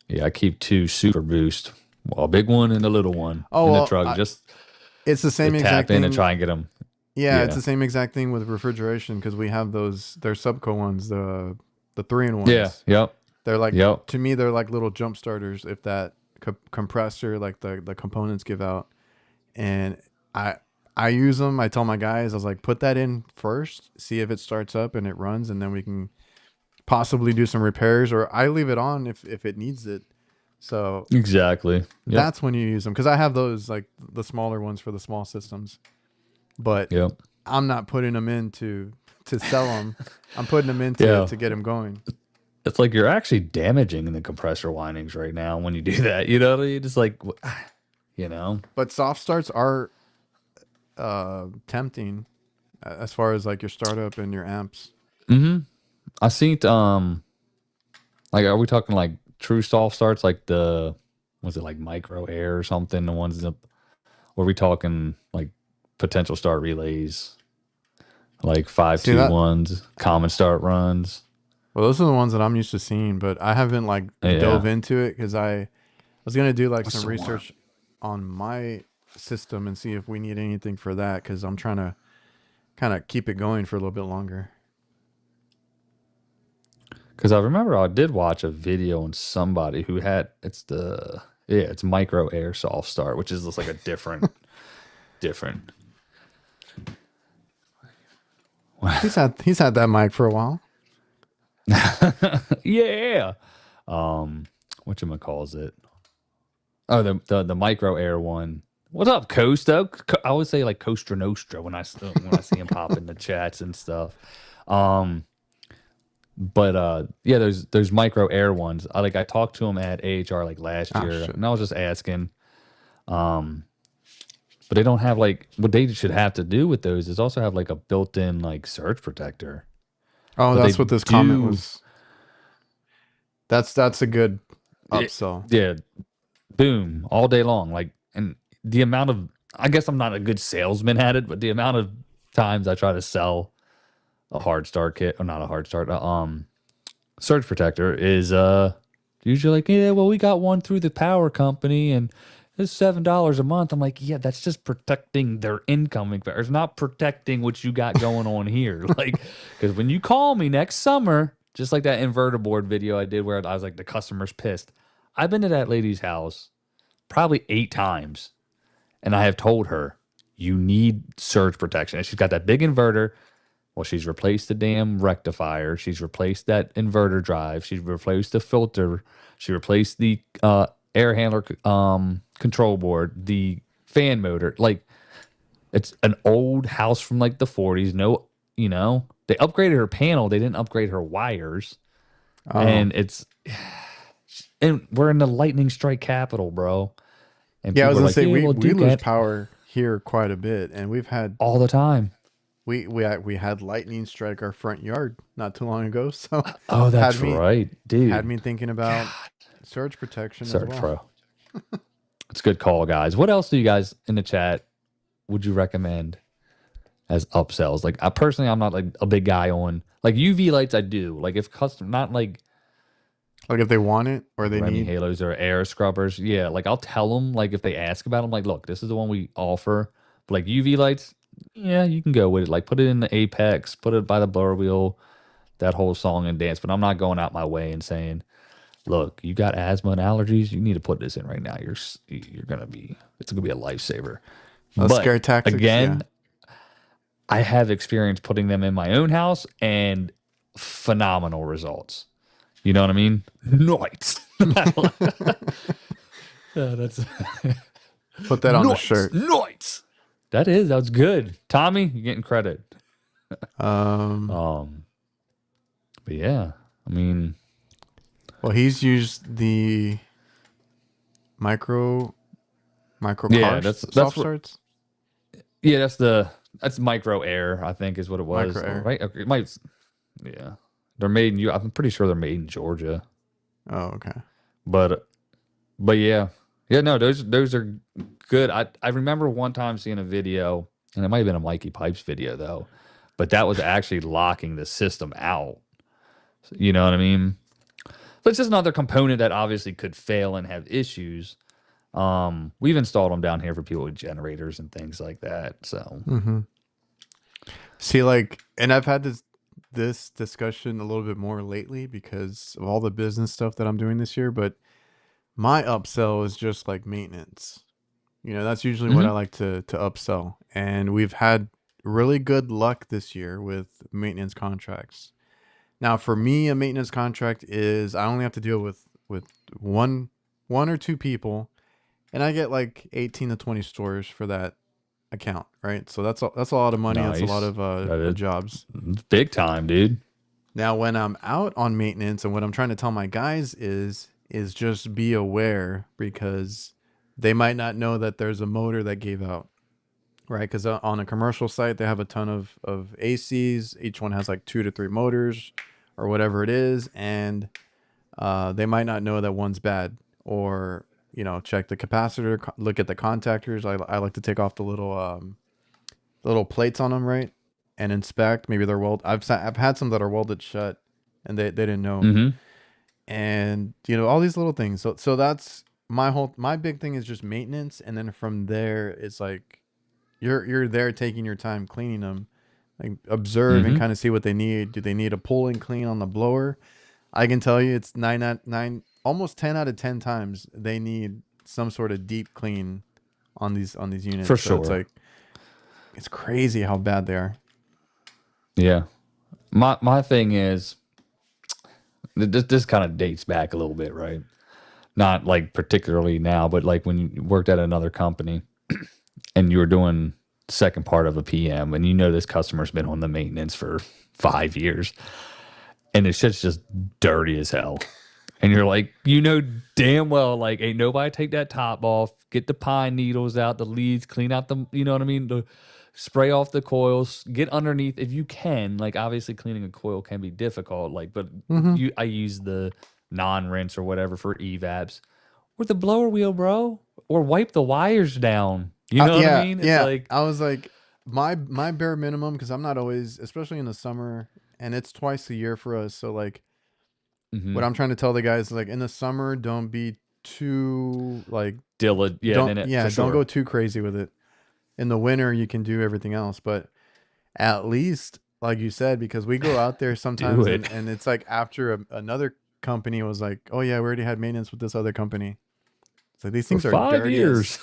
Yeah, I keep two super boost, well, a big one and a little one Oh in the well, truck, just it's the to same tap exact in and thing. try and get them. Yeah, it's Yeah. the same exact thing with refrigeration because we have those. They're Subco ones, the 3 in Yeah. ones. Yep. They're like, Yep. to me, they're like little jump starters. If that compressor, like the components give out, and I I use them. I tell my guys, I was like, put that in first, see if it starts up and it runs, and then we can possibly do some repairs, or I leave it on if it needs it. So Exactly. Yep. that's when you use them because I have those like the smaller ones for the small systems, but Yep. I'm not putting them in to sell them. I'm putting them in Yeah. to get them going. It's like you're actually damaging the compressor windings right now when you do that. You know, you just like, you know. But soft starts are tempting as far as like your startup and your amps. Mm-hmm. I seen like, are we talking like true soft starts, like the, was it like micro air or something? The ones that, or are we talking like potential start relays, like five See two that? ones, common start runs? Well, those are the ones that I'm used to seeing, but I haven't like dove Yeah. into it because I was gonna do like What's some the one? research on my system and see if we need anything for that because I'm trying to kind of keep it going for a little bit longer. Because I remember I did watch a video on somebody who had, it's the, yeah, it's micro air soft start, which is just like a different. He's had that mic for a while. Yeah. Whatchamacalls it? Oh, the micro air one. What's up, Costa? I always say like Costa Nostra when I see him pop in the chats and stuff. Um, but yeah, there's micro air ones. I talked to him at AHR like last Ah, year, shit. and I was just asking. Um, but they don't have like what they should have to do with those is also have like a built-in like surge protector. Oh, But they that's what this comment do, was. That's a good it, upsell. yeah, boom, all day long. Like, and the amount of, I guess I'm not a good salesman at it, but the amount of times I try to sell a hard start kit, or not a hard start, surge protector is usually like, yeah, well, we got one through the power company and it's $7 a month. I'm like, yeah, that's just protecting their incoming. It's not protecting what you got going on here. Like, because when you call me next summer, just like that inverter board video I did where I was like, the customer's pissed. I've been to that lady's house probably 8 times, and I have told her, you need surge protection. And she's got that big inverter. Well, she's replaced the damn rectifier. She's replaced that inverter drive. She's replaced the filter. She replaced the air handler control board, the fan motor. Like, it's an old house from like the 40s. No, you know, they upgraded her panel. They didn't upgrade her wires. Oh, And and we're in the lightning strike capital, bro. And yeah. I was people are gonna like, say yeah, we well, we Duke lose had power here quite a bit, and we've had all the time. we had lightning strike our front yard not too long ago. So Oh, had that's me right, had dude. me thinking about God, surge protection as search, well. bro. It's a good call, guys. What else do you guys in the chat would you recommend as upsells? Like, I personally, I'm not like a big guy on like UV lights. I do like if custom, not like Like if they want it or they Remy need. halos or air scrubbers. Yeah, like I'll tell them like if they ask about them, like, look, this is the one we offer. But like UV lights, yeah, you can go with it. Like put it in the Apex, put it by the blower wheel, that whole song and dance. But I'm not going out my way and saying, look, you got asthma and allergies, you need to put this in right now. You're gonna be, it's gonna be a lifesaver. Scare But tactics, yeah. again, I have experience putting them in my own house and phenomenal results. You know what I mean? Nice. That's Put that on the nice, shirt. nice. That was good. Tommy, you're getting credit. Um, Um, but yeah, I mean, well, he's used the micro micro yeah, car that's soft what. starts, Yeah, that's micro air. I think is what it micro was. air. Right? Okay, it might. Yeah, they're made in. I'm pretty sure they're made in Georgia. Oh, okay. But yeah, yeah. No, those are good. I remember one time seeing a video, and it might have been a Mikey Pipes video though, but that was actually locking the system out. You know what I mean? But it's just another component that obviously could fail and have issues. We've installed them down here for people with generators and things like that. So, Mm-hmm. See, like, and I've had this discussion a little bit more lately because of all the business stuff that I'm doing this year. But my upsell is just like maintenance. You know, that's usually what I mhm. like to upsell. And we've had really good luck this year with maintenance contracts. Now, for me, a maintenance contract is I only have to deal with one one or two people, and I get like 18 to 20 stores for that account, right? So that's a lot of money. That's a lot Nice. That of is jobs. it's big time, dude. Now, when I'm out on maintenance, and what I'm trying to tell my guys is just be aware because they might not know that there's a motor that gave out, right? Because on a commercial site, they have a ton of ACs. Each one has like 2 to 3 motors or whatever it is, and they might not know that one's bad or check the capacitor, look at the contactors. I like to take off the little plates on them, right, and inspect. Maybe they're I've had some that are welded shut, and they didn't know, Hmm. and all these little things. So that's my big thing is just maintenance, and then from there it's like you're there taking your time cleaning them, like observe and Hmm. kind of see what they need. Do they need a pull and clean on the blower? I can tell you it's nine out nine, almost 10 out of 10 times they need some sort of deep clean on these For units. So it's sure. like it's crazy how bad they are. Yeah. My thing is this kind of dates back a little bit, right? Not like particularly now, but like when you worked at another company and you were doing second part of a PM and you know this customer's been on the maintenance for 5 years and the shit's just dirty as hell. And you're like, damn well, like, ain't nobody take that top off, get the pine needles out, the leads, clean out the, you know what I mean? The spray off the coils, get underneath if you can. Like, obviously, cleaning a coil can be difficult. Like, but Mm-hmm. I use the non-rinse or whatever for evapes or the blower wheel, bro, or wipe the wires down. You know what I Yeah, mean? It's yeah. like, I was like, my bare minimum, because I'm not always, especially in the summer, and it's twice a year for us. So like, what mm-hmm. I'm trying to tell the guys, like in the summer, don't be too like, Dilla, yeah, don't in it for yeah, don't sure. go too crazy with it. In the winter, you can do everything else, but at least, like you said, because we go out there Do sometimes, it and it's like after another company was like, oh yeah, we already had maintenance with this other company. So these for things are 5 years.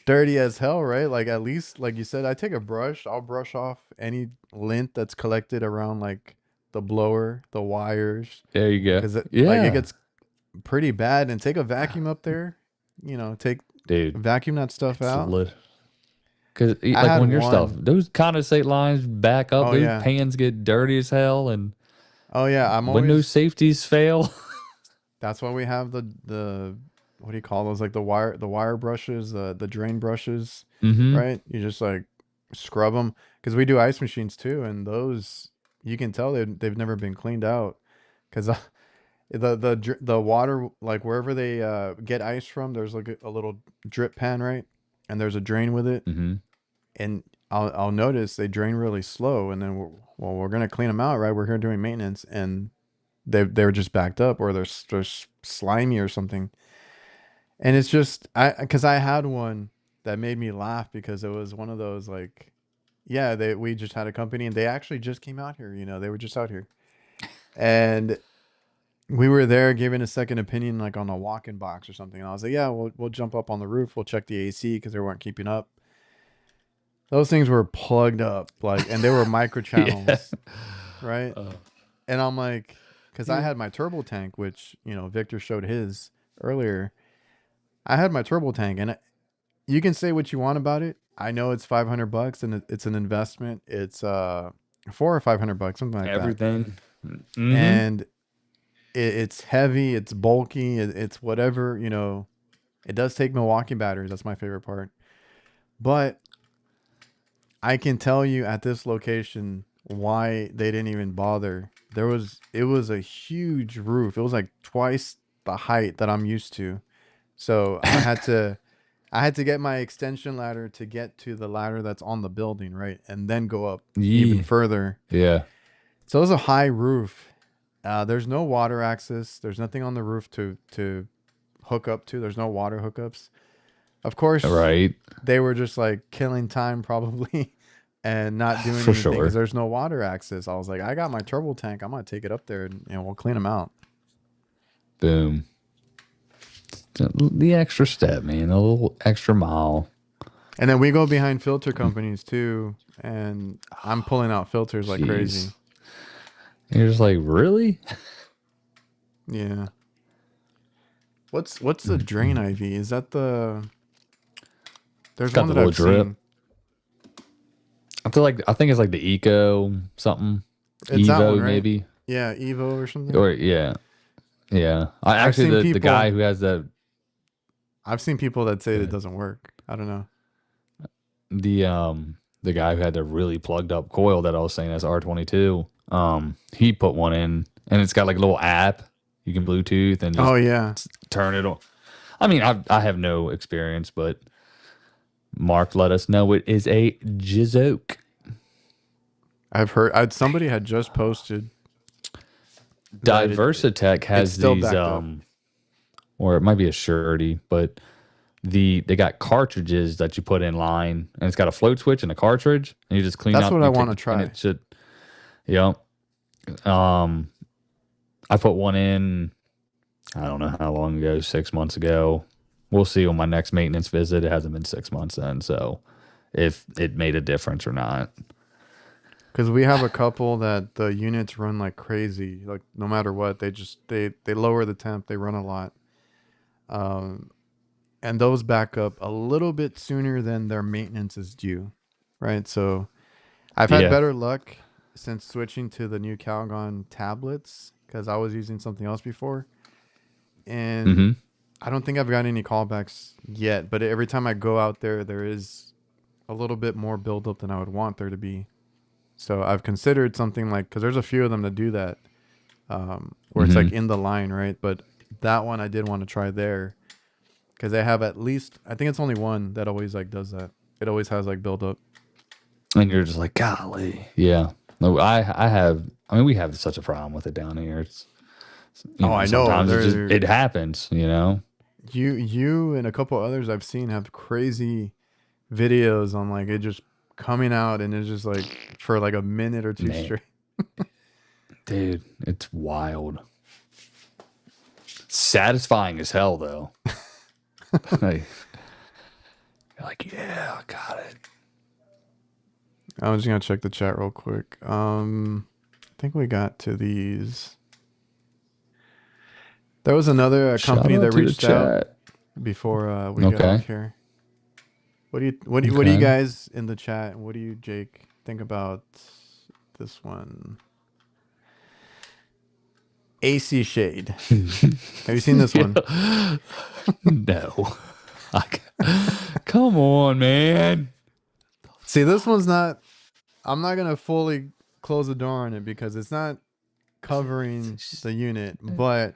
dirty as hell, right? Like at least, like you said, I take a brush, I'll brush off any lint that's collected around like the blower, the wires, There you go. because it Yeah, gets pretty bad. And take a vacuum up there, take dude, vacuum that stuff it's out. lit. Because I like had on your stuff, one. those condensate lines back up, Oh those yeah, pans get dirty as hell, and oh yeah. I'm window always. safeties fail. That's why we have the what do you call those? Like the wire brushes, the drain brushes, Hmm. right? You just like scrub them because we do ice machines too, and those you can tell they've never been cleaned out because the water, like wherever they get ice from, there's like a little drip pan, right? And there's a drain with it, Hmm. and I'll notice they drain really slow, and then we're gonna clean them out, right? We're here doing maintenance, and they're just backed up or they're slimy or something. And it's just because I had one that made me laugh because it was one of those like, yeah, we just had a company and they actually just came out here. They were just out here, and we were there giving a second opinion like on a walk-in box or something. And I was like, yeah, we'll jump up on the roof, we'll check the AC because they weren't keeping up. Those things were plugged up like, and they were micro Yeah. channels, right? Uh, And I'm like, because I yeah. had my turbo tank, which Victor showed his earlier. I had my turbo tank, and you can say what you want about it. I know it's $500 and it's an investment. It's 400 or $500, something like that. Everything. Hmm. And it's heavy, it's bulky, it's whatever. It does take Milwaukee batteries. That's my favorite part. But I can tell you at this location why they didn't even bother. It was a huge roof. It was like twice the height that I'm used to. So I had to get my extension ladder to get to the ladder that's on the building, right? And then go up even Yee. further. Yeah. So it was a high roof. There's no water access. There's nothing on the roof to hook up to. There's no water hookups. Of course, Right. they were just like killing time probably and not doing For anything because sure. there's no water access. I was like, I got my turbo tank. I'm gonna take it up there and we'll clean them out. Boom. The extra step, man. A little extra mile. And then we go behind filter companies too, and I'm pulling out filters like crazy. Jeez. You're just like, really? Yeah. What's the drain IV? Is that the? It's There's got one the that little I've drip. seen. I think it's like the Eco something. It's that one, Evo right? maybe. Yeah, Evo or something. Or yeah. Yeah. I I've actually seen the guy people. who has I've seen people that say it doesn't work. I don't know. the the guy who had the really plugged up coil that I was saying as R22, he put one in and it's got like a little app you can Bluetooth and just Oh yeah, turn it on. I mean, I have no experience, but Mark let us know it is a Jizoke. I've heard. Somebody had just posted that Diversitech it's has still these backed up. or it might be a surety, but they got cartridges that you put in line and it's got a float switch and a cartridge and you just clean That's out what I you want take to and try. it should, yeah. I put one in, I don't know how long ago, 6 months ago. We'll see on my next maintenance visit. It hasn't been 6 months then, so if it made a difference or not. Because we have a couple that the units run like crazy. Like no matter what, they lower the temp. They run a lot. Um, and those back up a little bit sooner than their maintenance is due, right? So I've had Yeah. better luck since switching to the new Calgon tablets because I was using something else before, and Mm-hmm. I don't think I've got any callbacks yet. But every time I go out there, there is a little bit more buildup than I would want there to be. So I've considered something like because there's a few of them that do that, where it's Mm-hmm. like in the line, right? But that one I did want to try there because they have at least I think it's only one that always like does that. It always has like build up. And you're just like, golly. Yeah. No, I mean, we have such a problem with it down here. It's, Oh, I know. sometimes There, it happens. you and a couple others I've seen have crazy videos on like it just coming out and it's just like for like a minute or two Man, straight. dude, it's wild. Satisfying as hell, though. Like, you're like, yeah, I got it. I'm just gonna check the chat real quick. I think we got to these. There was another Shout company out that to the reached out chat. before we get Okay. off here. What do you Okay. guys in the chat? What do you, Jake, think about this one? AC Shade. Have you seen this one? Yeah. No. Come on, man. See, this one's not. I'm not gonna fully close the door on it because it's not covering the unit, but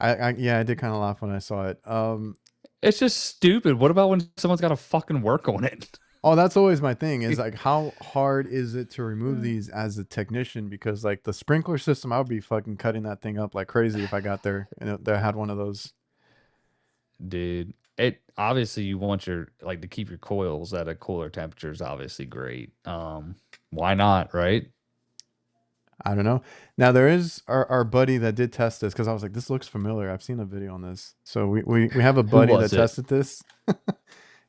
I did kind of laugh when I saw it. It's just stupid. What about when someone's got to fucking work on it? Oh, that's always my thing is like, how hard is it to remove these as a technician? Because like the sprinkler system, I would be fucking cutting that thing up like crazy if I got there and I had one of those. Dude, it obviously you want your like to keep your coils at a cooler temperature is obviously great. Why not, right? I don't know. Now there is our buddy that did test this because I was like, this looks familiar. I've seen a video on this. So we have a Who buddy that was it? tested this.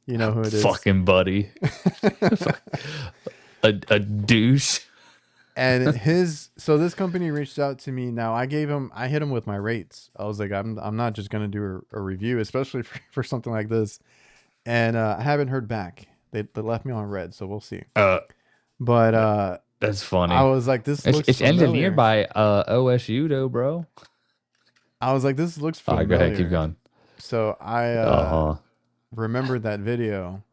You know who it is. Fucking buddy. A douche. And so this company reached out to me. Now I hit him with my rates. I was like, I'm not just gonna do a review, especially for something like this. And I haven't heard back. They left me on red, so we'll see. Uh But that's I funny. was like, this looks It's engineered familiar. by OSU though, bro. I was like, this looks All right, go ahead, keep familiar. going. So I Uh-huh. remembered that video.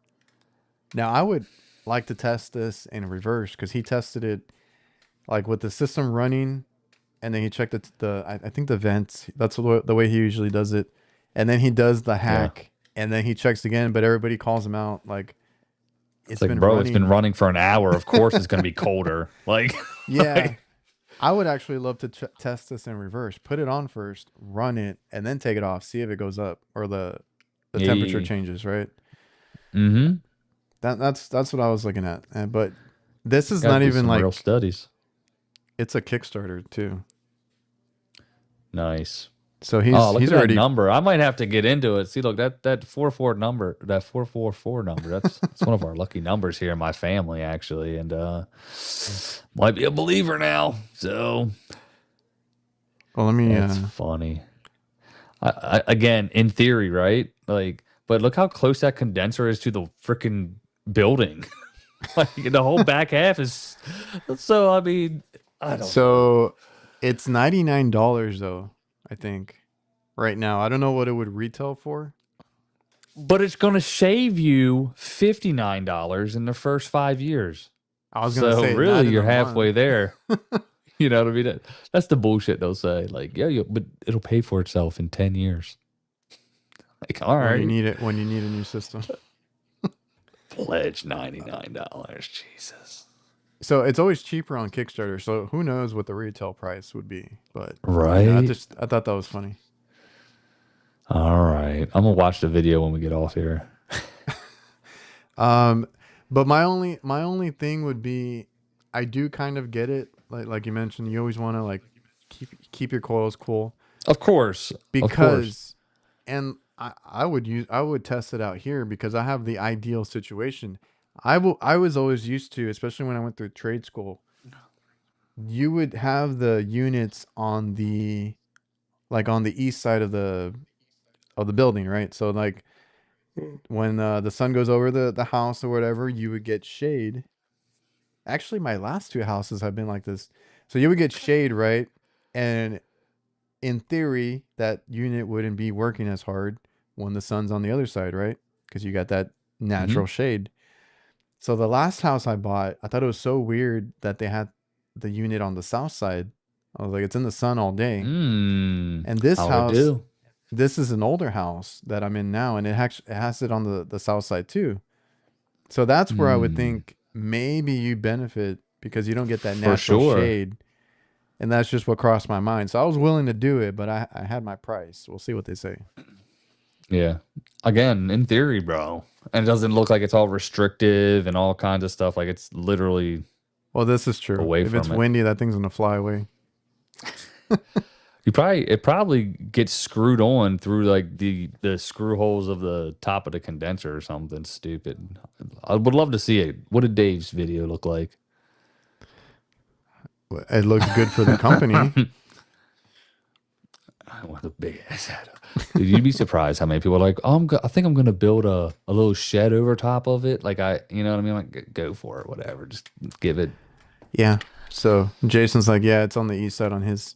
Now I would like to test this in reverse because he tested it like with the system running, and then he checked I think the vents. That's the way he usually does it, and then he does the Yeah. hack and then he checks again, but everybody calls him out like It's it's like, been bro, it's been running. running for an hour. Of course it's going to be colder. Like, Yeah, like, I would actually love to test this in reverse. Put it on first, run it, and then take it off. See if it goes up or the temperature yeah. changes. Right. Mm-hmm. That's what I was looking at. But this is Got to not do even some real like studies. it's a Kickstarter too. Nice. So Oh, look he's at that already. number. I might have to get into it. See, look, that 44 number, that 444 number, that's one of our lucky numbers here in my family, actually. And might be a believer now. So Well, let me. that's funny. Again, in theory, right? Like, but look how close that condenser is to the freaking building. Like the whole back half is so I mean, I don't know. So it's $99 though. I think right now. I don't know what it would retail for. But it's gonna shave you $59 in the first 5 years. I was gonna So say not really in you're a halfway month. there. You know what I mean? That's the bullshit they'll say. Like, yeah, but it'll pay for itself in 10 years. Like, all When you right. need it, when you need a new system. Pledge $99. Jesus. So it's always cheaper on Kickstarter. So who knows what the retail price would be? But yeah, Right? I thought that was funny. All right. I'm gonna watch the video when we get off here. Um, but my only thing would be, I do kind of get it. Like you mentioned, you always want to like keep your coils cool Of course. Of course. because, and I would test it out here because I have the ideal situation. I was always used to, especially when I went through trade school, you would have the units on the like on the east side of the building, right? So like when the sun goes over the house or whatever, you would get shade. Actually, my last two houses have been like this. So you would get shade, right? And in theory, that unit wouldn't be working as hard when the sun's on the other side, right? Because you got that Hmm. natural shade. So the last house I bought, I thought it was so weird that they had the unit on the south side. I was like, it's in the sun all day. And this How it house, do? this is an older house that I'm in now, and it has it on the south side too. So that's where I would Hmm. think maybe you benefit because you don't get that For natural sure. shade. And that's just what crossed my mind. So I was willing to do it, but I had my price. We'll see what they say. Yeah. Again, in theory, bro. And it doesn't look like it's all restrictive and all kinds of stuff. Like it's literally Well, this is true. away If it's from it. windy, that thing's gonna fly away. It probably gets screwed on through like the screw holes of the top of the condenser or something stupid. I would love to see it. What did Dave's video look like? It looks good for the company. I want a big ass head. Dude, you'd be surprised how many people are like, oh, I think I'm gonna build a little shed over top of it. Like you know what I mean? Like, go for it, whatever. Just give it. Yeah. So Jason's like, yeah, it's on the east side on his.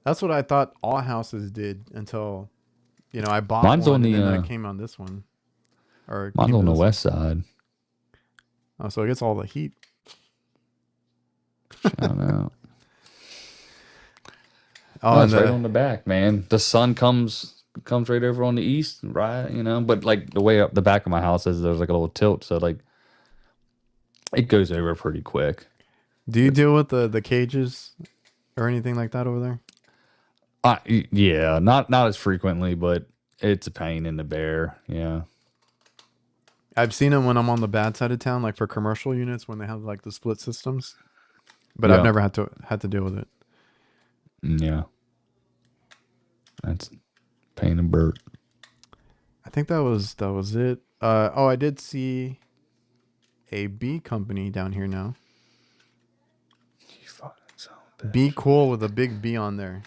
That's what I thought all houses did until, I bought Mine's on one and the then I came on this one or mine's came to on the this one. west side. Oh, so it gets all the heat. Shout out. Oh, Oh, and it's right on the back, man. The sun comes right over on the east, right? You know, but like the way up the back of my house is there's like a little tilt, so like it goes over pretty quick. do you deal with the cages or anything like that over there? Yeah, not as frequently, but it's a pain in the bear. Yeah, I've seen them when I'm on the bad side of town, like for commercial units when they have like the split systems, but I've yeah, never had to deal with it. yeah. That's pain in Bert. I think that was it. Oh, I did see a B company down here now. You fucking son of a Be bitch. cool with a big B on there.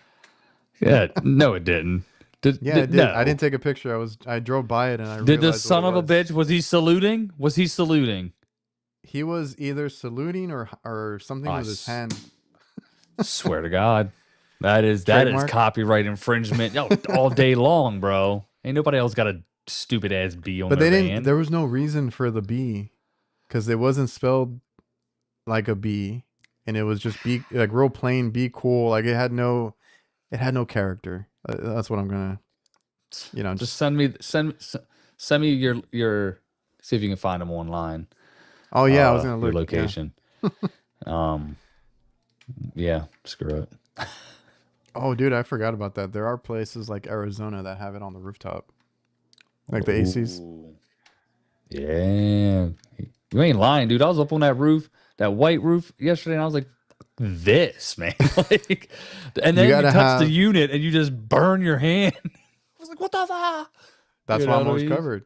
Yeah, no, it didn't. Yeah, it did. I No. didn't take a picture. I drove by it and I Did the realized what it son of a was. bitch was he saluting? Was he saluting? He was either saluting or something I with his hand. swear to God, that is Trademark. copyright infringement all day long, bro. Ain't nobody else got a stupid ass B on But their they didn't. van. There was no reason for the B because it wasn't spelled like a B, and it was just be like real plain. Be cool. Like it had no character. That's what I'm gonna. Just Just send me send Send me your. See if you can find them online. Oh yeah, I was gonna Your look. Yeah. location. Um, yeah, screw it. Oh, dude, I forgot about that. There are places like Arizona that have it on the rooftop, like the ACs. Ooh, yeah. You ain't lying, dude. I was up on that roof, that white roof yesterday, and I was like, this, man. Like, and You then you gotta touch the have. unit and you just burn your hand. I was like, what the fuck? That's You why know I'm what I always mean? covered.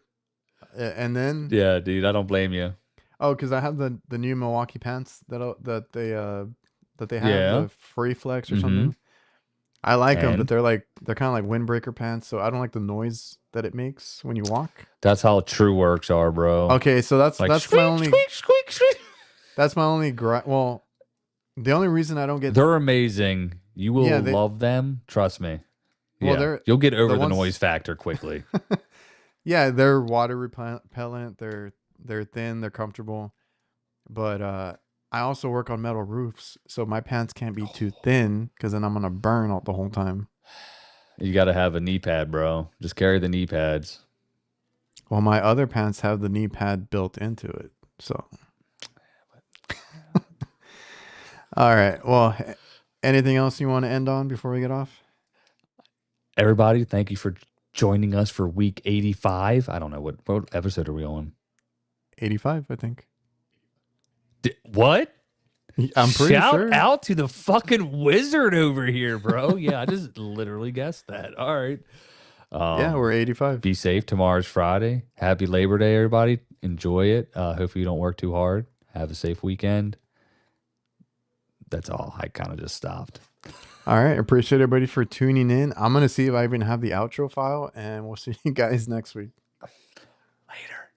And then Yeah, dude, I don't blame you. oh, because I have the new Milwaukee pants that they have Yeah. the Free Flex or Mm-hmm. something. I like them, but And they're kind of like windbreaker pants, so I don't like the noise that it makes when you walk. that's how true works are, bro. Okay, so Like squeak, squeak, squeak, squeak. that's my only well, the only reason I don't get They're amazing. You yeah, will they love them. Trust me. well Yeah. they're You'll get the over the noise ones factor quickly. yeah, they're water repellent, they're thin, they're comfortable. But I also work on metal roofs, so my pants can't be too thin because then I'm gonna burn out the whole time. You got to have a knee pad, bro. Just carry the knee pads. Well, my other pants have the knee pad built into it. So, all right. Well, anything else you want to end on before we get off? Everybody, thank you for joining us for week 85. I don't know what episode are we on? 85, I think. What? I'm pretty Shout sure. out to the fucking wizard over here, bro. Yeah, I just literally guessed that. All right. Yeah, we're 85. Be safe. Tomorrow's Friday. Happy Labor Day, everybody. Enjoy it. Hopefully you don't work too hard. Have a safe weekend. That's all. I kind of just stopped. All right. Appreciate everybody for tuning in. I'm going to see if I even have the outro file, and we'll see you guys next week. Later.